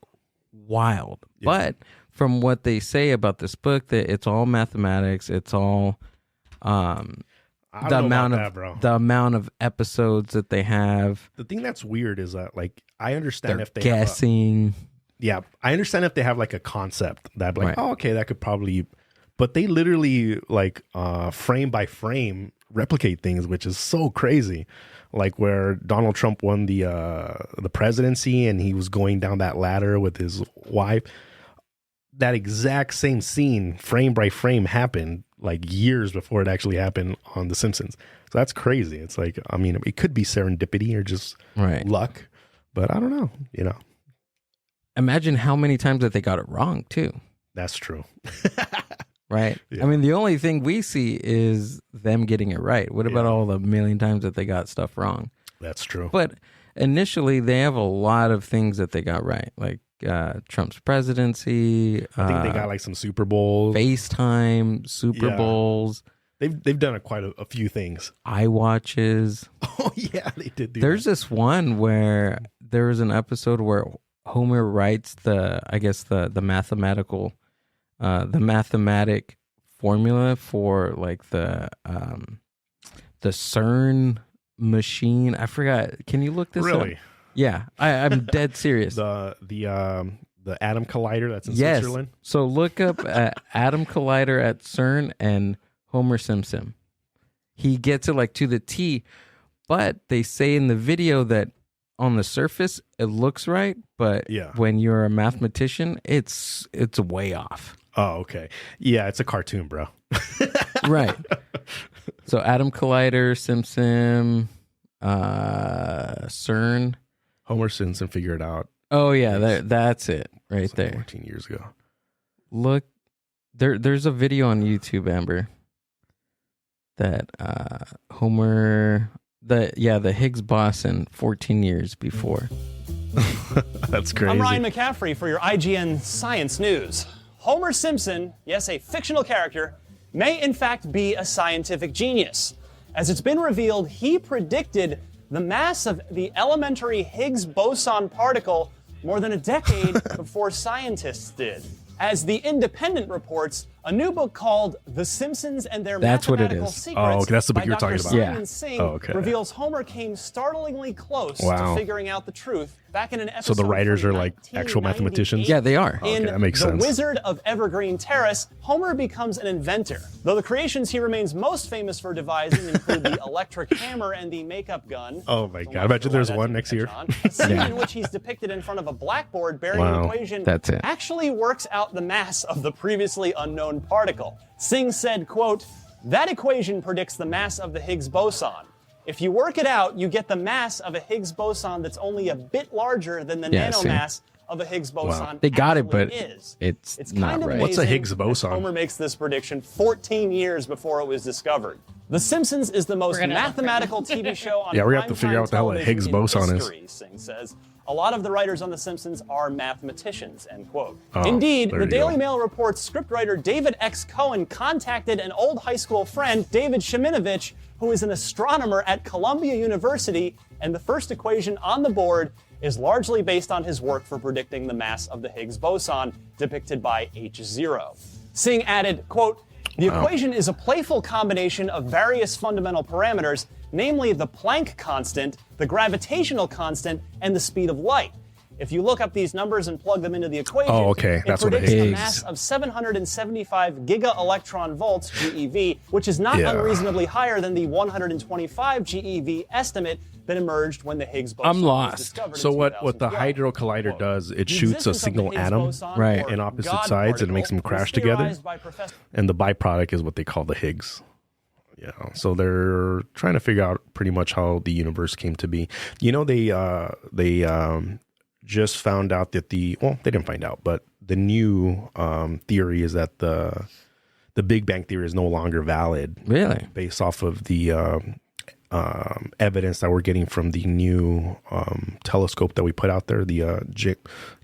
wild. Yeah. But from what they say about this book, that it's all mathematics. It's all the amount of episodes that they have. The thing that's weird is that like I understand if they guessing. I understand if they have like a concept that like, oh, okay, that could probably, but they literally like frame by frame replicate things, which is so crazy. Like where Donald Trump won the presidency and he was going down that ladder with his wife. That exact same scene, frame by frame, happened like years before it actually happened on The Simpsons. So that's crazy. It's like, I mean, it could be serendipity or just luck, but I don't know, Imagine how many times that they got it wrong, too. That's true. Right? Yeah. I mean, the only thing we see is them getting it right. What about all the million times that they got stuff wrong? That's true. But initially, they have a lot of things that they got right, like Trump's presidency. I think they got like some Super Bowls. FaceTime, Super Bowls. They've done quite a few things. iWatches. Oh, yeah, they did do There's this one where there was an episode where Homer writes the mathematic formula for like the CERN machine. I forgot. Can you look this up? Really? Yeah, I'm dead serious. The atom collider that's in Switzerland. So look up atom collider at CERN and Homer Simpson. He gets it like to the T, but they say in the video that on the surface it looks right, but when you're a mathematician, it's way off. Oh, okay. Yeah, it's a cartoon, bro. Right. So Atom Collider, Simpson, CERN. Homer Simpson figured it out. Oh, yeah, that's it right there. 14 years ago. Look, there's a video on YouTube, Amber, that Homer... The Higgs Boson 14 years before. That's crazy. I'm Ryan McCaffrey for your IGN Science News. Homer Simpson, yes, a fictional character, may in fact be a scientific genius. As it's been revealed, he predicted the mass of the elementary Higgs Boson particle more than a decade before scientists did. As The Independent reports, a new book called The Simpsons and Their Mathematical Secrets Oh, that's the book you're talking about. Simon Singh reveals Homer came startlingly close to figuring out the truth back in an episode. So the writers are like actual mathematicians? Yeah, they are. Okay, that makes sense. The Wizard of Evergreen Terrace, Homer becomes an inventor. Though the creations he remains most famous for devising include the electric hammer and the makeup gun. Oh my God, I bet you there's one next year. A scene in which he's depicted in front of a blackboard bearing an equation that's it. actually works out the mass of the previously unknown unknown particle. Singh said, quote, "That equation predicts the mass of the Higgs boson. If you work it out, you get the mass of a Higgs boson that's only a bit larger than the nanomass of a Higgs boson. They got it, but is. it's not right. What's a Higgs boson? Homer makes this prediction 14 years before it was discovered. The Simpsons is the most mathematical TV show on we're gonna have to figure out what the hell a Higgs boson is. Singh says. A lot of the writers on The Simpsons are mathematicians, end quote. Oh, Indeed, the Daily Mail reports scriptwriter David X. Cohen contacted an old high school friend, David Sheminovich, who is an astronomer at Columbia University, and the first equation on the board is largely based on his work for predicting the mass of the Higgs boson, depicted by H0. Singh added, quote, "The equation is a playful combination of various fundamental parameters, namely the Planck constant, the gravitational constant, and the speed of light. If you look up these numbers and plug them into the equation, that's it what predicts it a is. mass of 775 giga-electron volts, GeV, which is not unreasonably higher than the 125 GeV estimate that emerged when the Higgs boson was discovered So in what the 2012. Hydro Collider does, it The shoots a existence of the single Higgs atom boson, Right. or in opposite God sides and it makes them particle, crash was together. theorized by Professor And the byproduct is what they call the Higgs. Yeah, so they're trying to figure out pretty much how the universe came to be. You know, they just found out that they didn't find out, but the new theory is that the Big Bang theory is no longer valid. Really? Based off of the evidence that we're getting from the new telescope that we put out there. The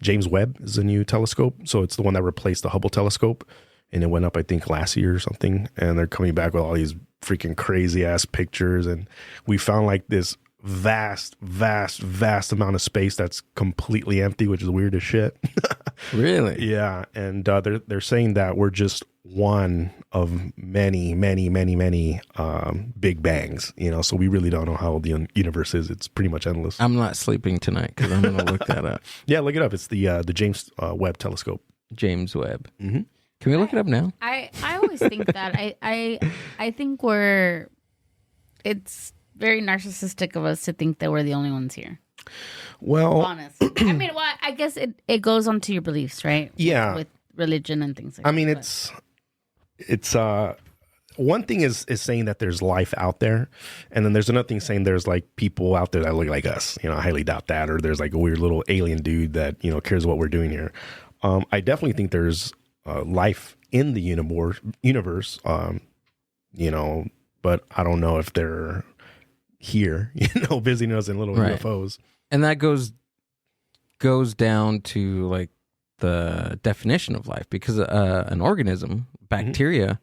James Webb is a new telescope, so it's the one that replaced the Hubble telescope. And it went up, I think, last year or something. And they're coming back with all these freaking crazy ass pictures. And we found like this vast amount of space that's completely empty, which is weird as shit. Really? Yeah. And they're saying that we're just one of many big bangs, you know, so we really don't know how the universe is. It's pretty much endless. I'm not sleeping tonight because I'm going to look that up. Yeah, look it up. It's the James Webb telescope. James Webb. Mm-hmm. Can we look it up now? I always think that I think it's very narcissistic of us to think that we're the only ones here. Well, Honest. I mean, I guess it goes on to your beliefs, right? Yeah. With religion and things like that. I mean, it's one thing is saying that there's life out there, and then there's another thing saying there's like people out there that look like us. You know, I highly doubt that. Or there's like a weird little alien dude that, you know, cares what we're doing here. I definitely think there's life in the universe, you know, but I don't know if they're here, you know, visiting us in little UFOs. And that goes down to like the definition of life, because an organism, bacteria,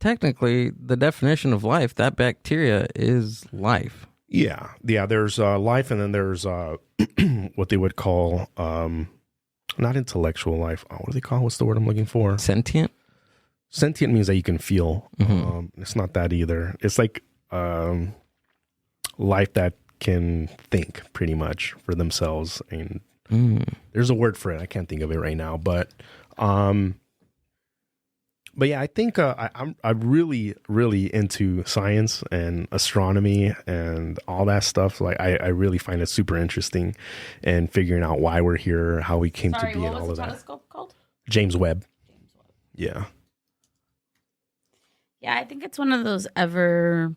technically the definition of life, that bacteria is life. Yeah. There's life, and then there's what they would call not intellectual life. What do they call? What's the word I'm looking for? Sentient. Sentient means that you can feel. It's not that either. It's like life that can think pretty much for themselves. And there's a word for it. I can't think of it right now. But yeah, I think I'm really, really into science and astronomy and all that stuff. Like I really find it super interesting, and figuring out why we're here, how we came to be, and all of that. What was the telescope called? James Webb. Yeah. Yeah, I think it's one of those ever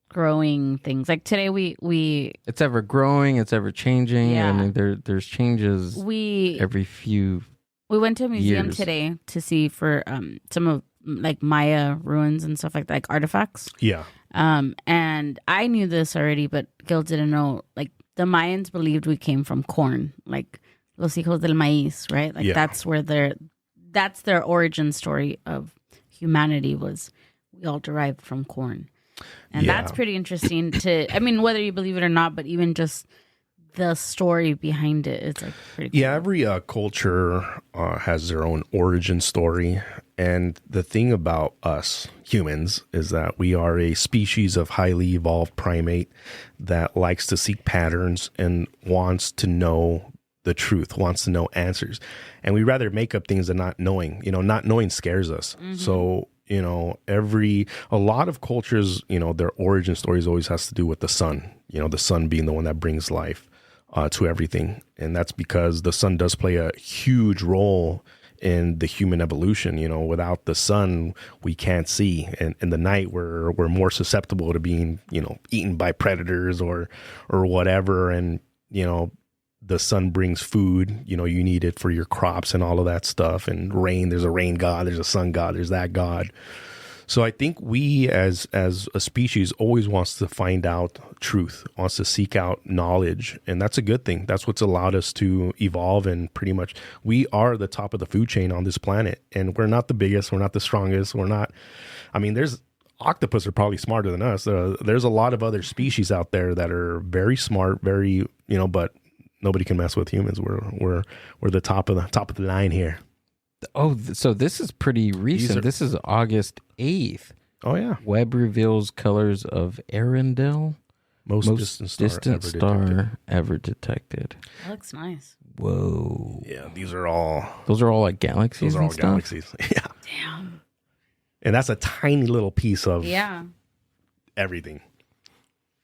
growing things. Like today we It's ever growing, it's ever changing. Yeah. I mean, there's changes every few. We went to a museum years. today to see for some of like Maya ruins and stuff like that, like artifacts. Yeah. And I knew this already, but Gil didn't know. Like the Mayans believed we came from corn, like los hijos del maíz, right? Like that's where that's their origin story of humanity, was we all derived from corn. And that's pretty interesting to, I mean, whether you believe it or not, but even just the story behind it is like pretty cool. Yeah, every culture has their own origin story. And the thing about us humans is that we are a species of highly evolved primate that likes to seek patterns and wants to know the truth, wants to know answers. And we rather make up things than not knowing. You know, not knowing scares us. So, you know, a lot of cultures, you know, their origin stories always has to do with the sun, you know, the sun being the one that brings life to everything. And that's because the sun does play a huge role in the human evolution. Without the sun, we can't see. And in the night, we're more susceptible to being, eaten by predators or whatever. And, the sun brings food, you need it for your crops and all of that stuff. And rain, there's a rain god, there's a sun god, there's that god. So I think we as a species always wants to find out truth, wants to seek out knowledge. And that's a good thing. That's what's allowed us to evolve. And pretty much we are the top of the food chain on this planet. And we're not the biggest. We're not the strongest. There's octopus are probably smarter than us. There's a lot of other species out there that are very smart, very, but nobody can mess with humans. We're the top of the line here. Oh, so this is pretty recent. This is August 8th. Oh, yeah. Webb reveals colors of Arendelle. Most distant star ever detected. That looks nice. Whoa. Yeah, those are all like galaxies. Those are all stuff? galaxies. Yeah. Damn. And that's a tiny little piece of everything.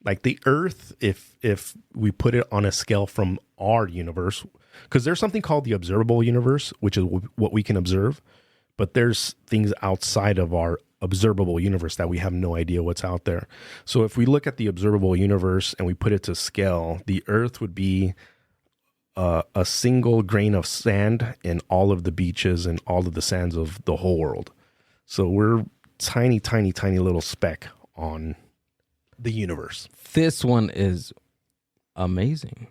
Like the Earth, if we put it on a scale from our universe, because there's something called the observable universe, which is what we can observe, but there's things outside of our observable universe that we have no idea what's out there. So if we look at the observable universe and we put it to scale, the Earth would be a single grain of sand in all of the beaches and all of the sands of the whole world. So we're tiny, tiny, tiny little speck on the universe. This one is amazing.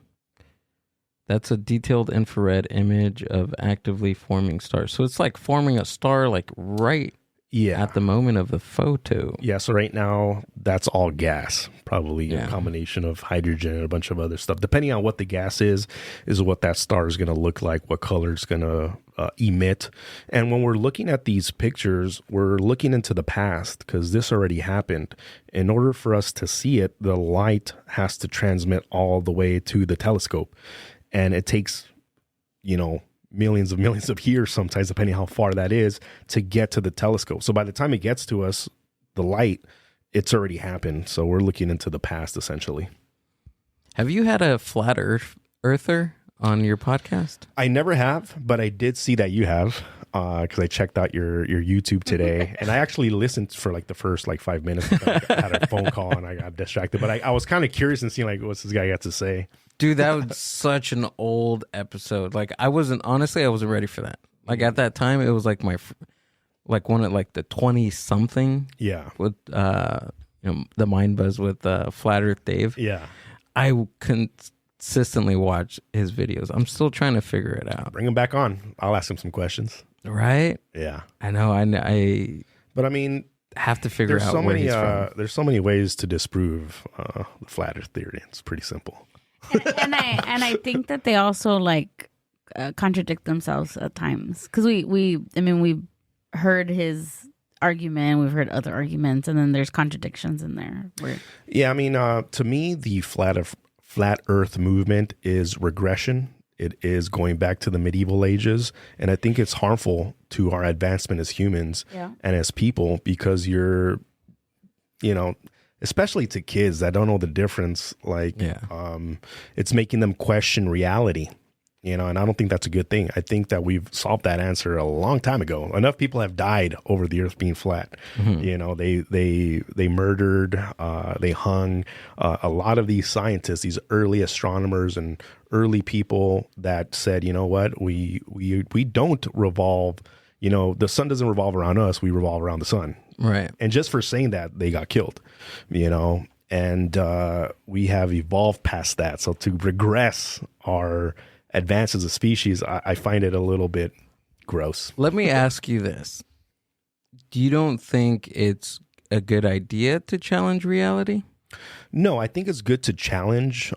That's a detailed infrared image of actively forming stars. So it's like forming a star like right at the moment of the photo. Yeah, so right now that's all gas, probably a combination of hydrogen and a bunch of other stuff. Depending on what the gas is what that star is going to look like, what color it's going to emit. And when we're looking at these pictures, we're looking into the past because this already happened. In order for us to see it, the light has to transmit all the way to the telescope. And it takes, millions of years sometimes, depending how far that is, to get to the telescope. So by the time it gets to us, the light, it's already happened. So we're looking into the past, essentially. Have you had a flat earther on your podcast? I never have, but I did see that you have, because I checked out your YouTube today. And I actually listened for like the first 5 minutes. I had a phone call and I got distracted. But I was kind of curious and seeing what's this guy got to say. Dude, that was such an old episode. I wasn't ready for that. At that time, it was one of the 20 something. Yeah. With the Mind Buzz with Flat Earth Dave. Yeah. I consistently watch his videos. I'm still trying to figure it out. Bring him back on. I'll ask him some questions. Right? Yeah. I know. But I mean, have to figure out where he's from. There's so many ways to disprove the flat Earth theory. It's pretty simple. and I think that they also contradict themselves at times because we've heard his argument, we've heard other arguments, and then there's contradictions in there. To me, the flat Earth movement is regression. It is going back to the medieval ages, and I think it's harmful to our advancement as humans and as people because you're, especially to kids that don't know the difference, it's making them question reality, and I don't think that's a good thing. I think that we've solved that answer a long time ago. Enough people have died over the Earth being flat. Mm-hmm. They murdered, they hung a lot of these scientists, these early astronomers and early people that said, you know what, we don't revolve, the sun doesn't revolve around us, we revolve around the sun. Right. And just for saying that, they got killed, and we have evolved past that. So to regress our advance as a species, I find it a little bit gross. Let me ask you this. You don't think it's a good idea to challenge reality? No, I think it's good to challenge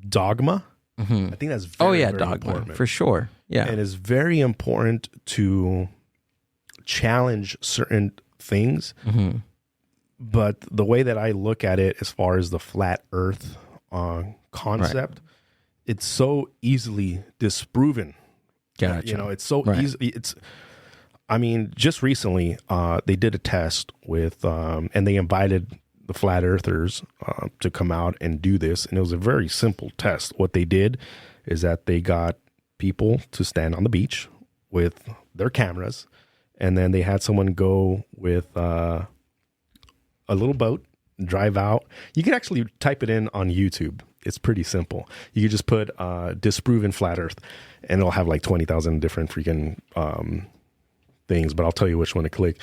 dogma. Mm-hmm. I think that's very dogma, important. For sure. Yeah. And it's very important to challenge certain things. Mm-hmm. But the way that I look at it as far as the flat Earth concept, it's so easily disproven. Gotcha. It's so easy. Just recently, they did a test with, and they invited the flat earthers to come out and do this. And it was a very simple test. What they did is that they got people to stand on the beach with their cameras, and then they had someone go with a little boat, drive out. You can actually type it in on YouTube. It's pretty simple. You can just put disproven flat Earth, and it'll have like 20,000 different freaking things, but I'll tell you which one to click.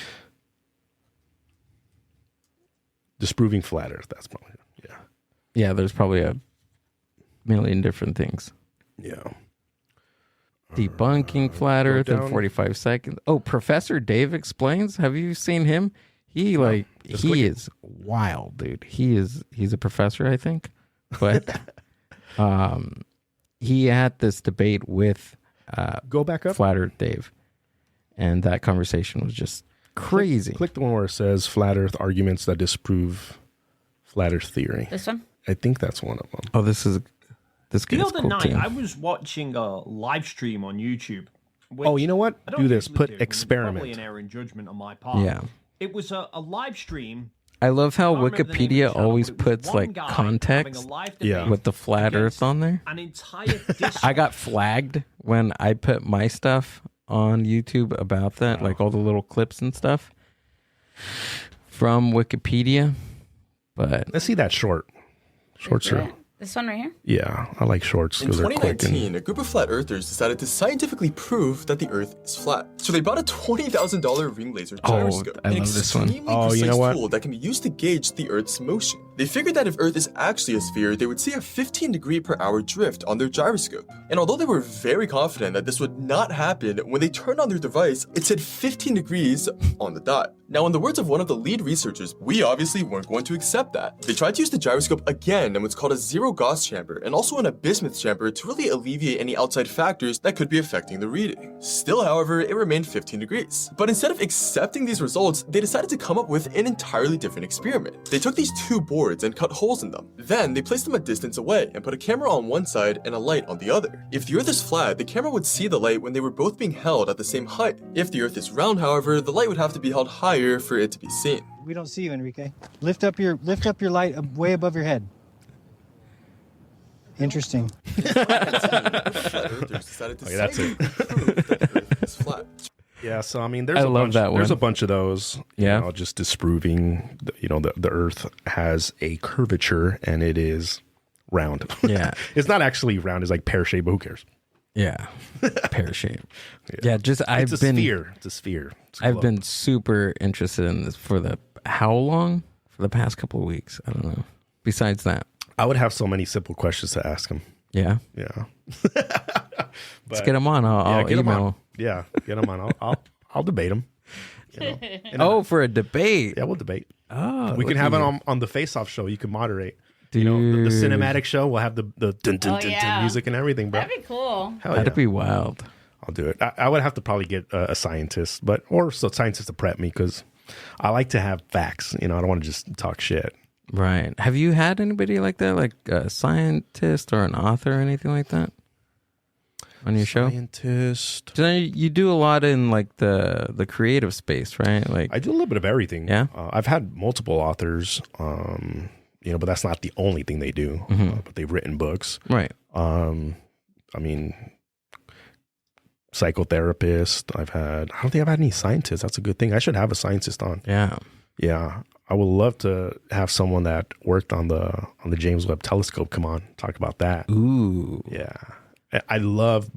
Disproving flat Earth. That's probably, yeah. Yeah, there's probably a million different things. Yeah. Debunking flat Earth in 45 seconds. Oh, Professor Dave Explains. Have you seen him? He is wild, dude. He's a professor, I think. But he had this debate with go back up, Flat Earth Dave. And that conversation was just crazy. Click the one where it says flat Earth arguments that disprove flat Earth theory. This one? I think that's one of them. Oh, this the other cool night too. I was watching a live stream on YouTube. Oh, you know what? Do this. Put experiment. Probably an error in judgment on my part. Yeah. It was a live stream. I love how I can't remember the name of the Wikipedia channel, always but it was puts one like guy context having a live Yeah. debate with the flat against Earth on there. An entire disc. I got flagged when I put my stuff on YouTube about that, like all the little clips and stuff from Wikipedia. But Let's see that short. Shorts are. This one right here? Yeah, I like shorts In because they're quick. 2019, a group of flat earthers decided to scientifically prove that the Earth is flat. So they bought a $20,000 ring laser gyroscope, I an love this one. extremely Oh, you precise know what? tool that can be used to gauge the Earth's motion. They figured that if Earth is actually a sphere, they would see a 15 degree per hour drift on their gyroscope. And although they were very confident that this would not happen, when they turned on their device, it said 15 degrees on the dot. Now, in the words of one of the lead researchers, we obviously weren't going to accept that. They tried to use the gyroscope again in what's called a zero-Gauss chamber, and also an bismuth chamber to really alleviate any outside factors that could be affecting the reading. Still, however, it remained 15 degrees. But instead of accepting these results, they decided to come up with an entirely different experiment. They took these two boards and cut holes in them. Then, they placed them a distance away and put a camera on one side and a light on the other. If the Earth is flat, the camera would see the light when they were both being held at the same height. If the Earth is round, however, the light would have to be held higher for it to be seen. We don't see you, Enrique. Lift up your light way above your head. Interesting. That's it. Yeah, so I mean, there's I a love bunch. that There's one. a bunch of those. Yeah. You know, just disproving. The Earth has a curvature and it is round. Yeah. It's not actually round. It's like pear shaped. But who cares? yeah, pear shape. Yeah, just It's a sphere. It's a sphere. It's a I've globe. been super interested in this for how long? For the past couple of weeks. I don't know. Besides that. I would have so many simple questions to ask him. Yeah. Yeah. Let's get him on. I'll get him email. on. Yeah, get him on. I'll debate him. You know? Oh, for a debate. Yeah, we'll debate. Oh, We can have it on the Face Off show. You can moderate. You know, the cinematic show. We'll have the dun, dun, dun, dun music and everything, bro. That'd be cool. Hell That'd yeah. be wild. I'll do it. I would have to probably get a scientist, or scientist to prep me because I like to have facts. You know, I don't want to just talk shit. Right. Have you had anybody like that, like a scientist or an author or anything like that on your show? Scientist. So you do a lot in like the creative space, right? Like I do a little bit of everything. Yeah. I've had multiple authors, but that's not the only thing they do. But they've written books. right. I mean, psychotherapist. I don't think I've had any scientists. That's a good thing. I should have a scientist on. Yeah. Yeah. I would love to have someone that worked on the James Webb Telescope come on, talk about that. Ooh. Yeah. I love,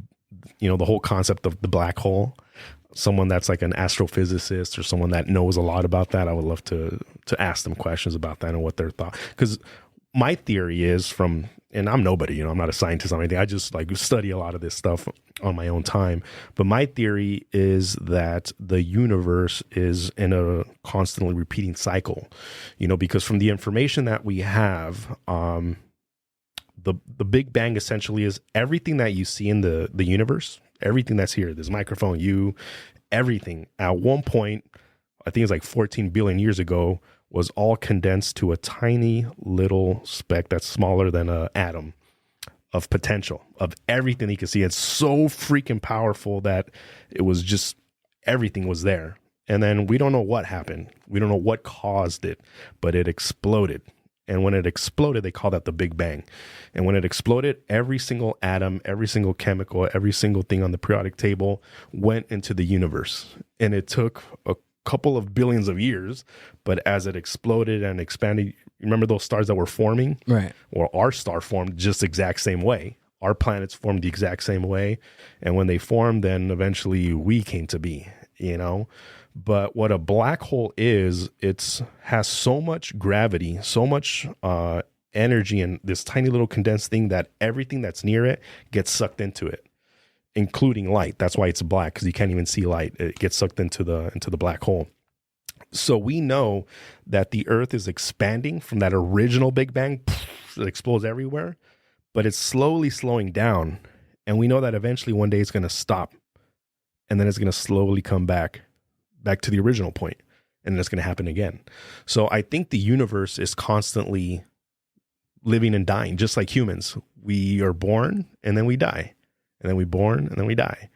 the whole concept of the black hole. Someone that's like an astrophysicist or someone that knows a lot about that. I would love to ask them questions about that and what their thought. Because my theory is and I'm nobody, I'm not a scientist or anything. I just like study a lot of this stuff on my own time. But my theory is that the universe is in a constantly repeating cycle, because from the information that we have, the Big Bang essentially is everything that you see in the universe, everything that's here, this microphone, everything at one point, I think it's like 14 billion years ago, was all condensed to a tiny little speck that's smaller than an atom of potential of everything you can see. It's so freaking powerful that it was just everything was there. And then we don't know what happened. We don't know what caused it, but it exploded. And when it exploded, they call that the Big Bang. And when it exploded, every single atom, every single chemical, every single thing on the periodic table went into the universe. And it took a couple of billions of years, but as it exploded and expanded, remember those stars that were forming? Right. Or our star formed just the exact same way. Our planets formed the exact same way. And when they formed, then eventually we came to be, you know? But what a black hole is, it's has so much gravity, so much energy in this tiny little condensed thing that everything that's near it gets sucked into it, including light. That's why it's black, because you can't even see light. It gets sucked into the black hole. So we know that the Earth is expanding from that original Big Bang. It explodes everywhere, but it's slowly slowing down. And we know that eventually one day it's going to stop, and then it's going to slowly come back to the original point, and then it's going to happen again. So I think the universe is constantly living and dying, just like humans. We are born and then we die, and then we born and then we die.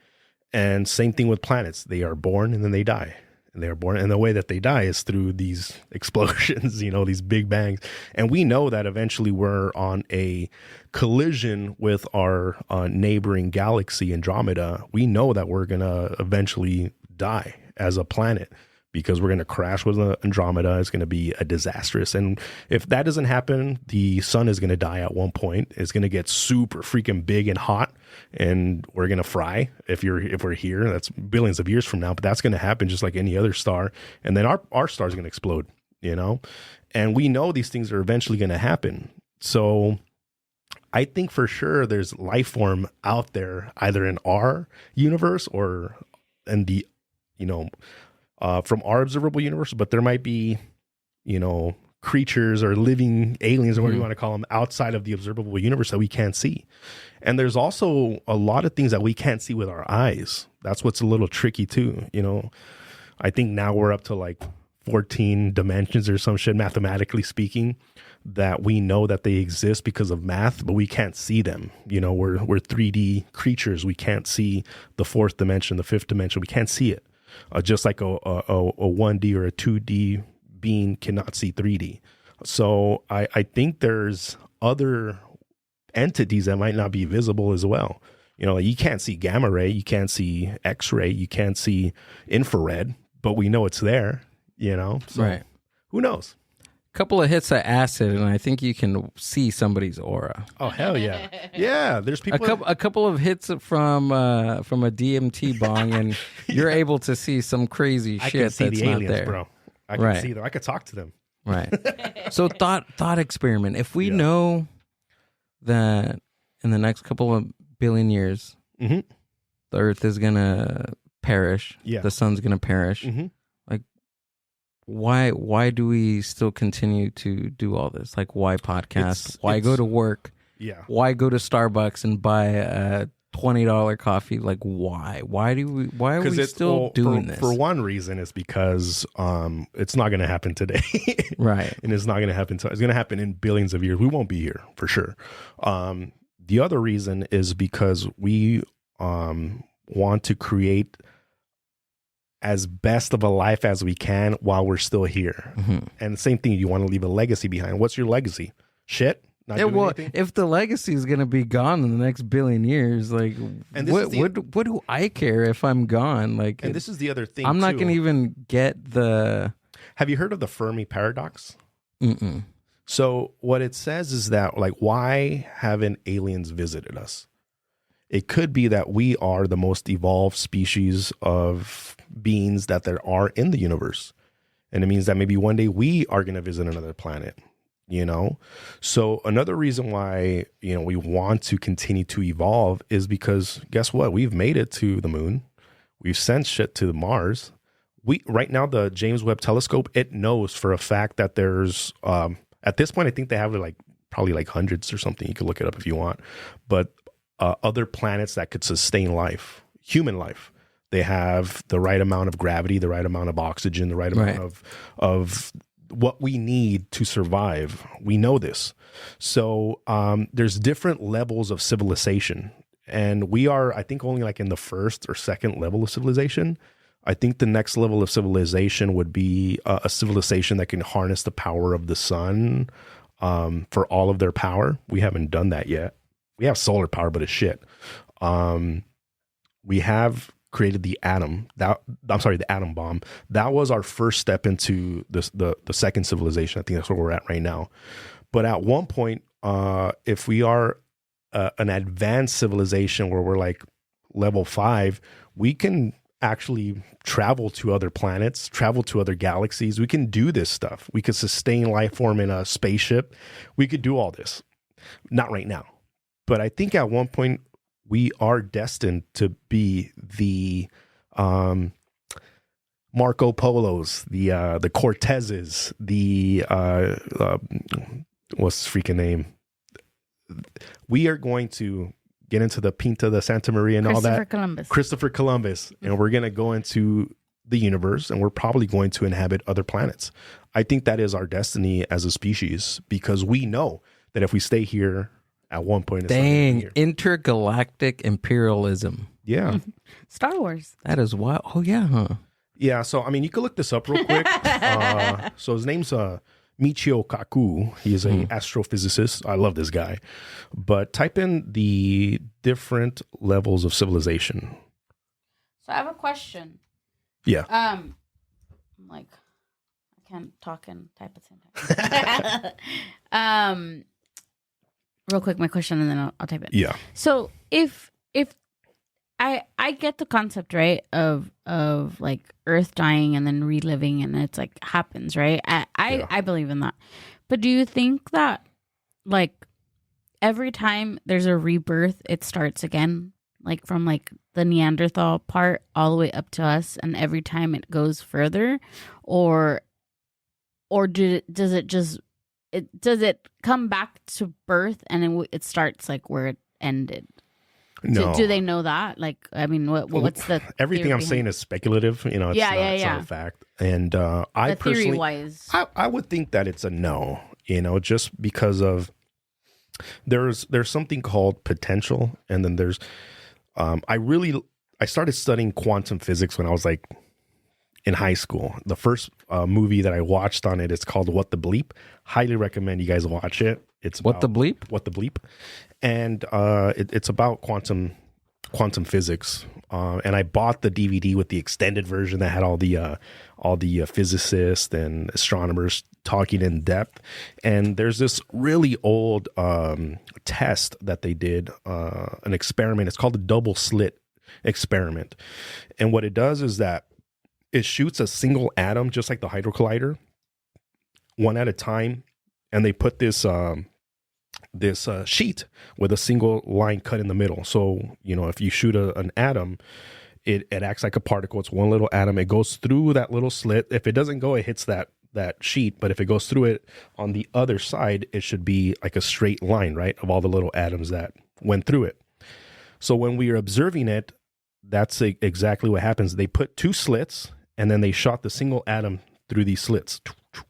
And same thing with planets. They are born and then they die, and they are born. And the way that they die is through these explosions, you know, these big bangs. And we know that eventually we're on a collision with our neighboring galaxy, Andromeda. We know that we're going to eventually die as a planet, because we're going to crash with Andromeda. It's going to be a disastrous. And if that doesn't happen, the sun is going to die at one point. It's going to get super freaking big and hot, and we're going to fry. If we're here, that's billions of years from now, but that's going to happen just like any other star. And then our star is going to explode, you know? And we know these things are eventually going to happen. So I think for sure there's life form out there, either in our universe or in the, you know, from our observable universe, but there might be, you know, creatures or living aliens or whatever you want to call them outside of the observable universe that we can't see. And there's also a lot of things that we can't see with our eyes. That's what's a little tricky too. You know, I think now we're up to like 14 dimensions or some shit, mathematically speaking, that we know that they exist because of math, but we can't see them. You know, we're 3D creatures. We can't see the fourth dimension, the fifth dimension. We can't see it. Just like a 1D or a 2D being cannot see 3D. So I think there's other entities that might not be visible as well. You know, you can't see gamma ray, you can't see X-ray, you can't see infrared, but we know it's there, you know? So right. Who knows? Couple of hits of acid, and I think you can see somebody's aura. Oh hell yeah, yeah! There's people. A couple of hits from a DMT bong, and you're able to see some crazy shit. I can see that's the not aliens, there, bro. I can see them. I could talk to them. Right. So thought experiment. If we know that in the next couple of billion years, the Earth is gonna perish, the sun's gonna perish. Why do we still continue to do all this? Like, why podcast? Why go to work? Yeah. Why go to Starbucks and buy a $20 coffee? Like, why? Why are we still doing this? For one reason, is because it's not going to happen today. Right. And it's not going to happen. It's going to happen in billions of years. We won't be here for sure. The other reason is because we want to create as best of a life as we can while we're still here. And the same thing, you want to leave a legacy behind. What's your legacy? Shit? Well, if the legacy is going to be gone in the next billion years, like, what do I care if I'm gone? Like, and this is the other thing, I'm not going to even get the... Have you heard of the Fermi paradox? So what it says is that, like, why haven't aliens visited us? It could be that we are the most evolved species of beings that there are in the universe. And it means that maybe one day we are going to visit another planet, you know? So another reason why, you know, we want to continue to evolve is because guess what? We've made it to the moon. We've sent shit to Mars. Right now, the James Webb Telescope, it knows for a fact that there's, at this point, I think they have probably like hundreds or something. You can look it up if you want. But other planets that could sustain life, human life. They have the right amount of gravity, the right amount of oxygen, the right amount of what we need to survive. We know this. So there's different levels of civilization. And we are, I think, only like in the first or second level of civilization. I think the next level of civilization would be a civilization that can harness the power of the sun for all of their power. We haven't done that yet. We have solar power, but it's shit. We have created the atom. The atom bomb. That was our first step into the second civilization. I think that's where we're at right now. But at one point, if we are an advanced civilization where we're like level 5, we can actually travel to other planets, travel to other galaxies. We can do this stuff. We could sustain life form in a spaceship. We could do all this. Not right now. But I think at one point we are destined to be the Marco Polos, the Cortezes, the what's his freaking name? We are going to get into the Pinta de Santa Maria and all that. Christopher Columbus. And we're going to go into the universe, and we're probably going to inhabit other planets. I think that is our destiny as a species, because we know that if we stay here at one point, it's dang, intergalactic imperialism. Yeah. Star Wars. That is wild. Oh, yeah, huh? Yeah. So, I mean, you could look this up real quick. So his name's Michio Kaku. He is an astrophysicist. I love this guy. But type in the different levels of civilization. So I have a question. Yeah. I'm like, I can't talk and type at the same time. Real quick, my question, and then I'll type it. Yeah. So if I get the concept, right, of like Earth dying and then reliving, and it's like happens, right? I believe in that. But do you think that like every time there's a rebirth, it starts again, like from like the Neanderthal part all the way up to us, and every time it goes further, or does it come back to birth and it starts like where it ended? No. Do they know that? Like, I mean, what's the everything I'm saying is speculative. You know, it's not a fact. And I personally, theory-wise, I would think that it's a no. You know, just because of there's something called potential, and then there's I started studying quantum physics when I was like in high school. The first movie that I watched on it is called What the Bleep. Highly recommend you guys watch it. It's What the Bleep? What the Bleep. And it's about quantum physics. And I bought the DVD with the extended version that had all the physicists and astronomers talking in depth. And there's this really old test that they did, an experiment. It's called the double slit experiment. And what it does is that it shoots a single atom, just like the Hadron Collider, one at a time, and they put this sheet with a single line cut in the middle. So, you know, if you shoot an atom, it acts like a particle. It's one little atom. It goes through that little slit. If it doesn't go, it hits that sheet. But if it goes through it on the other side, it should be like a straight line, right, of all the little atoms that went through it. So when we are observing it, that's exactly what happens. They put two slits, and then they shot the single atom through these slits,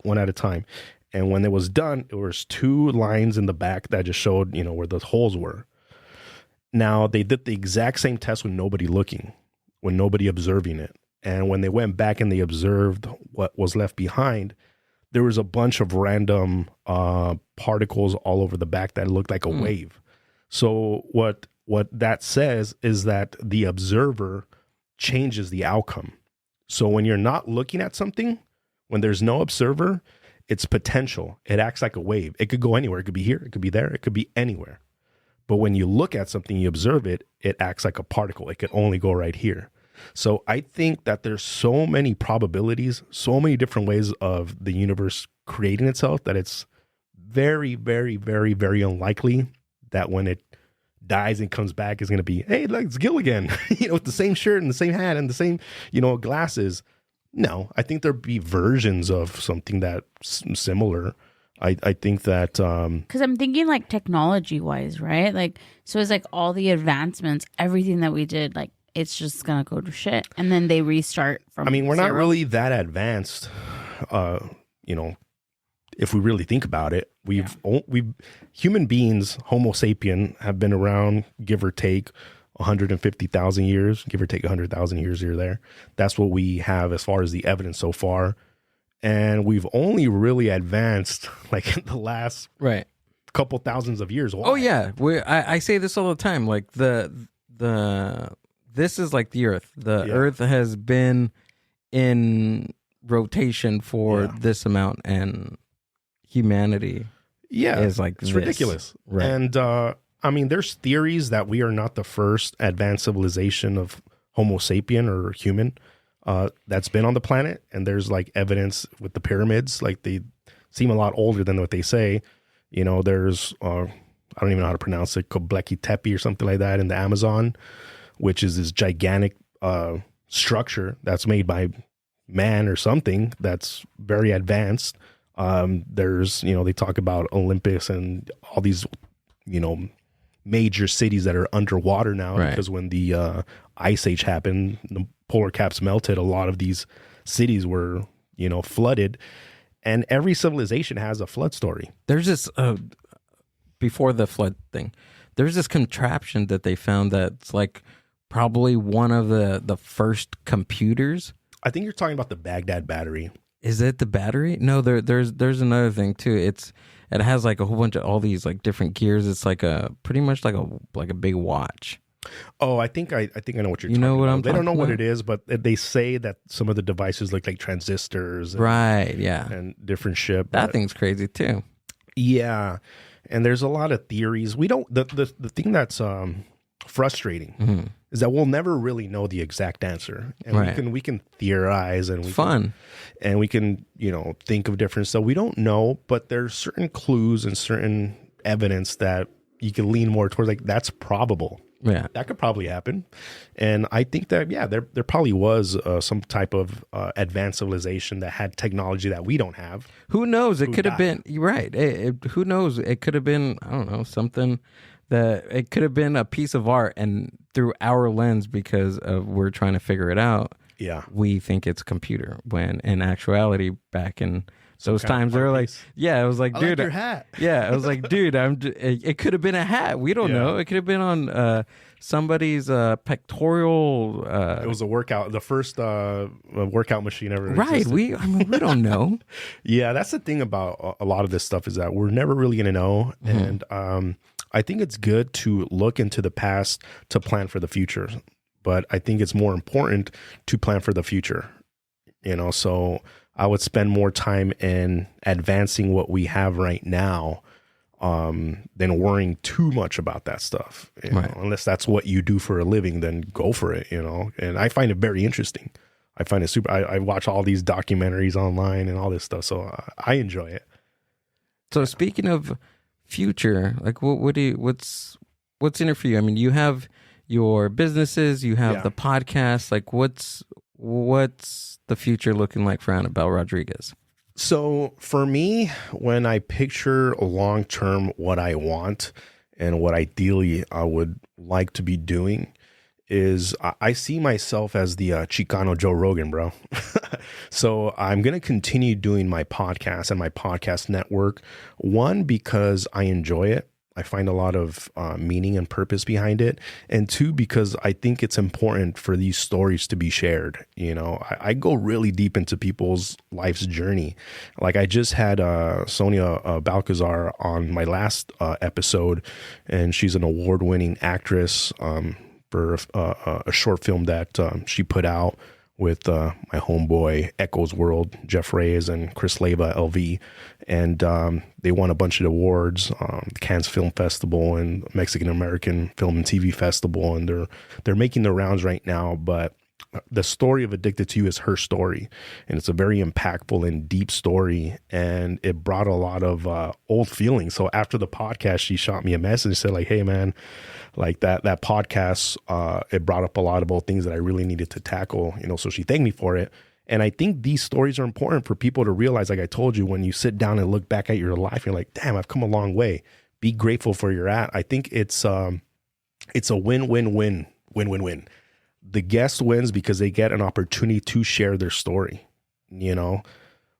one at a time. And when it was done, there was two lines in the back that just showed, you know, where the holes were. Now, they did the exact same test with nobody looking, with nobody observing it. And when they went back and they observed what was left behind, there was a bunch of random particles all over the back that looked like a wave. So what that says is that the observer changes the outcome. So when you're not looking at something, when there's no observer, it's potential. It acts like a wave. It could go anywhere. It could be here. It could be there. It could be anywhere. But when you look at something, you observe it, it acts like a particle. It could only go right here. So I think that there's so many probabilities, so many different ways of the universe creating itself, that it's very, very, very, very unlikely that when it dies and comes back, is going to be, hey, look, it's Gil again, you know, with the same shirt and the same hat and the same, you know, glasses. No, I think there'd be versions of something that's similar. I think that because I'm thinking like technology wise, right? Like, so it's like all the advancements, everything that we did, like it's just gonna go to shit, and then they restart from. I mean, we're zero. not really that advanced, you know, if we really think about it. We've human beings, Homo sapien, have been around, give or take 150,000 years, give or take 100,000 years here or there. That's what we have as far as the evidence so far. And we've only really advanced like in the last couple thousands of years. Why? Oh yeah, I say this all the time. Like this is like the Earth. The Earth has been in rotation for this amount, and humanity is like it's ridiculous. Right. And I mean, there's theories that we are not the first advanced civilization of Homo sapien or human that's been on the planet. And there's like evidence with the pyramids, like they seem a lot older than what they say. You know, there's I don't even know how to pronounce it, Göbekli Tepe or something like that in the Amazon, which is this gigantic structure that's made by man or something that's very advanced. There's, you know, they talk about Olympus and all these, you know, major cities that are underwater now because when the ice age happened, the polar caps melted, a lot of these cities were, you know, flooded, and every civilization has a flood story. There's this before the flood thing, there's this contraption that they found that's like probably one of the first computers. I think you're talking about the Baghdad battery. Is it the battery? No, there's another thing too. It has like a whole bunch of all these like different gears. It's like pretty much like a big watch. Oh, I think I know what you're talking about. They don't know what it is, but they say that some of the devices look like transistors. And, and different shit. That thing's crazy too. Yeah. And there's a lot of theories. We don't, the thing that's frustrating is that we'll never really know the exact answer. And we can theorize and we can, you know, think of different stuff. We don't know, but there's certain clues and certain evidence that you can lean more towards, like, that's probable. Yeah, that could probably happen. And I think that, there probably was some type of advanced civilization that had technology that we don't have. Who knows? It could have been, you're right. Who knows? It could have been, I don't know, something that it could have been a piece of art, and through our lens, because we're trying to figure it out, we think it's a computer, when in actuality, back in those times, they were like, it was like, dude, like your hat. I was like, dude, it could have been a hat. We don't know. It could have been on somebody's pectoral. It was a workout, the first workout machine ever. Right. Existed. We don't know. Yeah, that's the thing about a lot of this stuff, is that we're never really going to know. And I think it's good to look into the past to plan for the future, but I think it's more important to plan for the future. You know, so I would spend more time in advancing what we have right now than worrying too much about that stuff. You know? Unless that's what you do for a living, then go for it, you know. And I find it very interesting. I find it super. I watch all these documentaries online and all this stuff, so I enjoy it. So speaking of future, like what's in it for you? I mean, you have your businesses, you have the podcast. Like, what's the future looking like for Anibal Rodriguez? So for me, when I picture long term what I want and what ideally I would like to be doing, is I see myself as the Chicano Joe Rogan, bro. So I'm going to continue doing my podcast and my podcast network. One, because I enjoy it. I find a lot of meaning and purpose behind it. And two, because I think it's important for these stories to be shared. You know, I go really deep into people's life's journey. Like, I just had Sonia Balcazar on my last episode, and she's an award-winning actress for a short film that she put out with my homeboy Echo's World, Jeff Reyes and Chris Leva, LV. And they won a bunch of awards, Cannes Film Festival and Mexican American Film and TV Festival. And they're making the rounds right now. But the story of Addicted to You is her story. And it's a very impactful and deep story. And it brought a lot of old feelings. So after the podcast, she shot me a message and said, like, hey, man, like that podcast, it brought up a lot of old things that I really needed to tackle, you know, so she thanked me for it. And I think these stories are important for people to realize, like I told you, when you sit down and look back at your life, you're like, damn, I've come a long way. Be grateful for where you're at. I think it's a win-win-win. The guest wins because they get an opportunity to share their story. You know,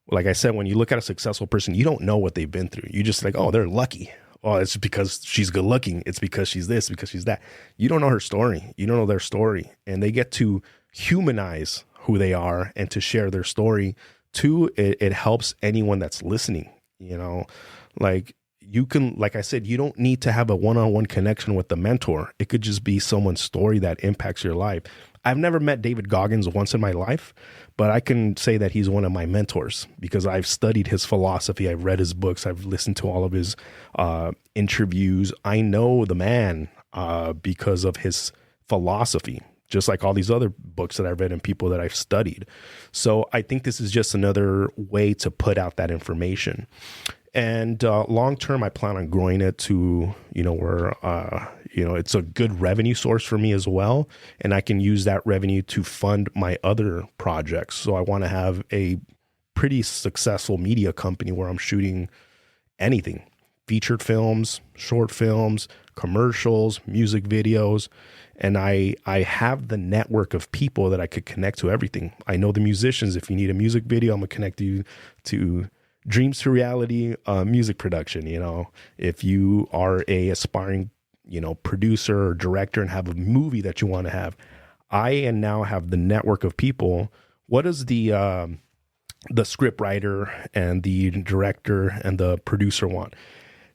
like I said, when you look at a successful person, you don't know what they've been through. You just like, oh, they're lucky. Oh, it's because she's good looking. It's because she's this, because she's that. You don't know her story. You don't know their story. And they get to humanize who they are and to share their story Two, it helps anyone that's listening, you know, like you can, like I said, you don't need to have a one-on-one connection with the mentor. It could just be someone's story that impacts your life. I've never met David Goggins once in my life, but I can say that he's one of my mentors because I've studied his philosophy. I've read his books. I've listened to all of his interviews. I know the man because of his philosophy, just like all these other books that I've read and people that I've studied. So I think this is just another way to put out that information. And long term, I plan on growing it to, you know, where, you know, it's a good revenue source for me as well. And I can use that revenue to fund my other projects. So I want to have a pretty successful media company where I'm shooting anything, featured films, short films, commercials, music videos. And I have the network of people that I could connect to everything. I know the musicians. If you need a music video, I'm going to connect you to Dreams to Reality music production. You know, if you are a aspiring, you know, producer or director and have a movie that you want to have, I now have the network of people. What does the script writer and the director and the producer want?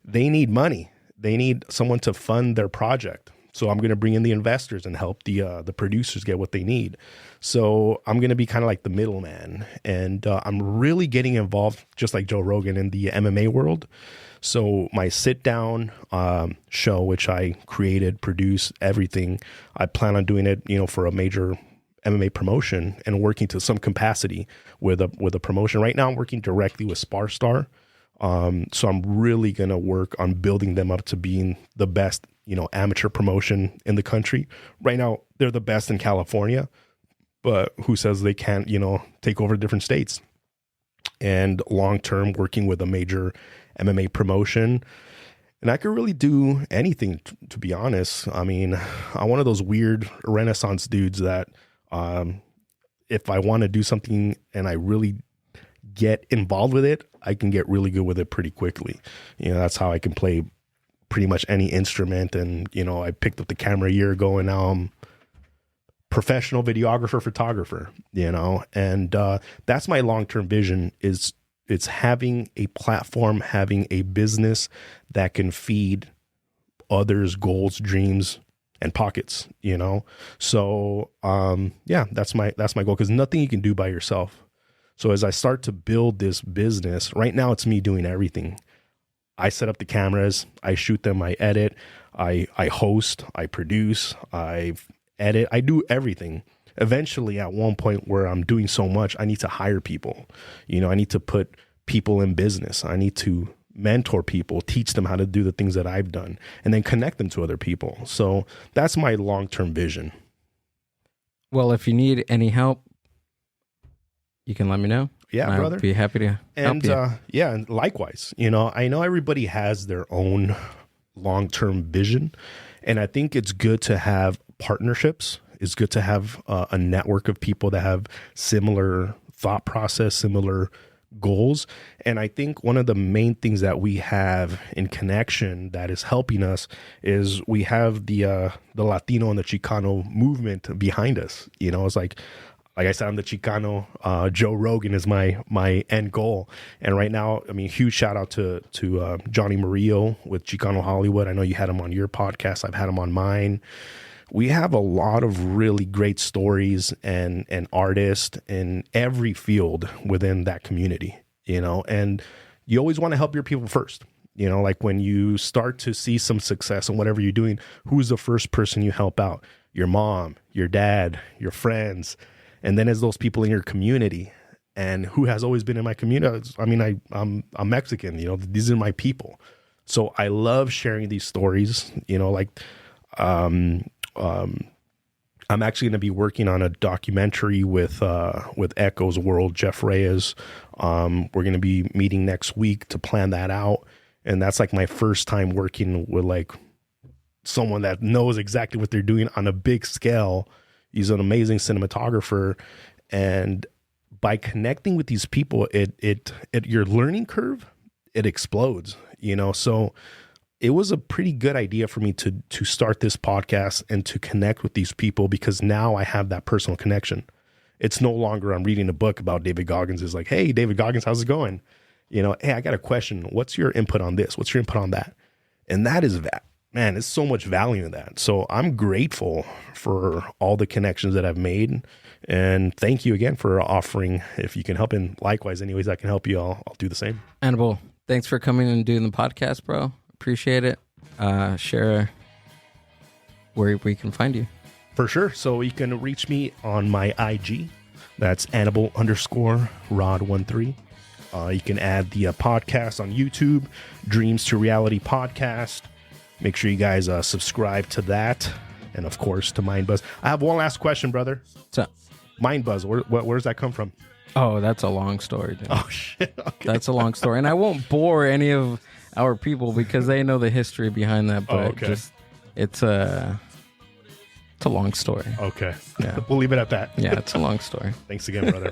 They need money. They need someone to fund their project. So I'm going to bring in the investors and help the producers get what they need. So I'm going to be kind of like the middleman. And I'm really getting involved, just like Joe Rogan, in the MMA world. So my sit down show, which I created, produced, everything, I plan on doing it, you know, for a major MMA promotion and working to some capacity with a promotion. Right now I'm working directly with Sparstar. So I'm really going to work on building them up to being the best, you know, amateur promotion in the country. Right now, they're the best in California, but who says they can't, you know, take over different states? And long-term working with a major MMA promotion. And I could really do anything, to be honest. I mean, I'm one of those weird Renaissance dudes that if I want to do something and I really get involved with it, I can get really good with it pretty quickly. You know, that's how I can play pretty much any instrument. And, you know, I picked up the camera a year ago and now I'm professional videographer, photographer, you know, and that's my long-term vision is it's having a platform, having a business that can feed others' goals, dreams, and pockets, you know? So, yeah, that's my goal, because nothing you can do by yourself. So as I start to build this business, right now it's me doing everything. I set up the cameras, I shoot them, I edit, I host, I produce, I edit, I do everything. Eventually, at one point where I'm doing so much, I need to hire people. You know, I need to put people in business. I need to mentor people, teach them how to do the things that I've done, and then connect them to other people. So that's my long-term vision. Well, if you need any help, you can let me know. Yeah, brother. I'll be happy to help you. Yeah, and likewise. You know, I know everybody has their own long-term vision, and I think it's good to have partnerships. It's good to have a network of people that have similar thought process, similar goals. And I think one of the main things that we have in connection that is helping us is we have the Latino and the Chicano movement behind us. You know, it's like I said, I'm the Chicano. Joe Rogan is my end goal. And right now, I mean, huge shout out to Johnny Murillo with Chicano Hollywood. I know you had him on your podcast. I've had him on mine. We have a lot of really great stories and artists in every field within that community, you know, and you always want to help your people first. You know, like when you start to see some success in whatever you're doing, who's the first person you help out? Your mom, your dad, your friends. And then as those people in your community. And who has always been in my community? I mean, I'm Mexican, you know, these are my people. So I love sharing these stories, you know, like I'm actually going to be working on a documentary with Echo's World, Jeff Reyes. We're going to be meeting next week to plan that out. And that's like my first time working with like someone that knows exactly what they're doing on a big scale. He's an amazing cinematographer. And by connecting with these people, it your learning curve, it explodes, you know? So it was a pretty good idea for me to start this podcast and to connect with these people, because now I have that personal connection. It's no longer I'm reading a book about David Goggins. It's like, hey, David Goggins, how's it going? You know, hey, I got a question. What's your input on this? What's your input on that? And that is that. Man, there's so much value in that. So I'm grateful for all the connections that I've made. And thank you again for offering. If you can help in likewise, any ways I can help you, I'll do the same. Anibal, thanks for coming and doing the podcast, bro. Appreciate it. Share where we can find you. For sure. So you can reach me on my IG. That's Anibal_Rod13. You can add the podcast on YouTube, Dreams to Reality Podcast. Make sure you guys subscribe to that. And of course, to MindBuzz. I have one last question, brother. What's up? MindBuzz, where does that come from? Oh, that's a long story, dude. Oh, shit. Okay. That's a long story. And I won't bore any of our people because they know the history behind that. But it's a long story. Okay. Yeah. We'll leave it at that. Yeah, it's a long story. Thanks again, brother.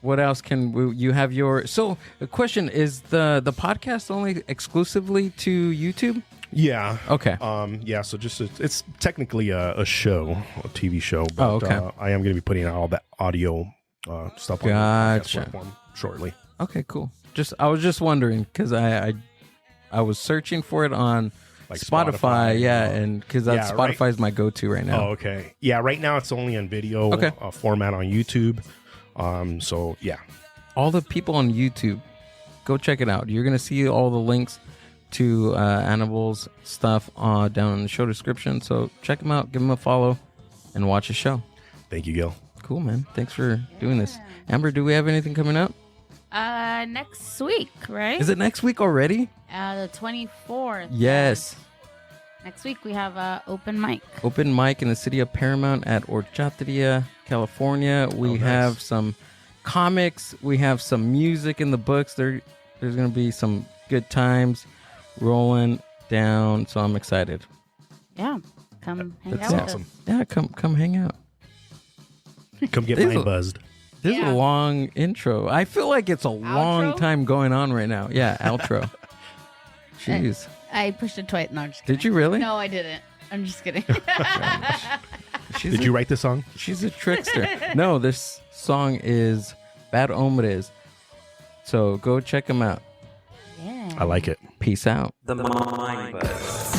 What else can you have so the question is the podcast only exclusively to YouTube? Yeah. Okay. Yeah. So just it's technically a show, a TV show. But, I am going to be putting out all that audio stuff on the podcast platform shortly. Okay. Cool. I was just wondering because I was searching for it on like Spotify. Yeah, and because Spotify is my go-to right now. Oh, okay. Yeah. Right now it's only in video format on YouTube. So yeah. All the people on YouTube, go check it out. You're going to see all the links to Anibal's stuff down in the show description. So check him out, give him a follow, and watch his show. Thank you, Gil. Cool, man. Thanks for doing this. Amber, do we have anything coming up? Next week, right? Is it next week already? The 24th. Yes. Next week we have open mic. Open mic in the city of Paramount at Horchateria, California. We have some comics. We have some music in the books. There's going to be some good times rolling down. So I'm excited. Yeah. Come hang out with us. Yeah, come hang out. Come get MindBuzzed. This is a long intro. I feel like it's a long time going on right now. Yeah, outro. Jeez. I pushed it twice. No, I'm just kidding. Did you really? No, I didn't. I'm just kidding. Did you write this song? She's a trickster. No, this song is Bad Hombres. So go check them out. Yeah. I like it. Peace out. The MindBuzz.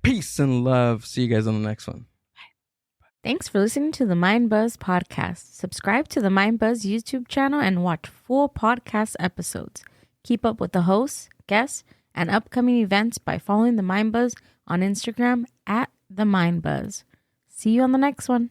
Peace and love. See you guys on the next one. Thanks for listening to the MindBuzz podcast. Subscribe to the MindBuzz YouTube channel and watch full podcast episodes. Keep up with the hosts, guests, and upcoming events by following the MindBuzz on Instagram @the MindBuzz. See you on the next one.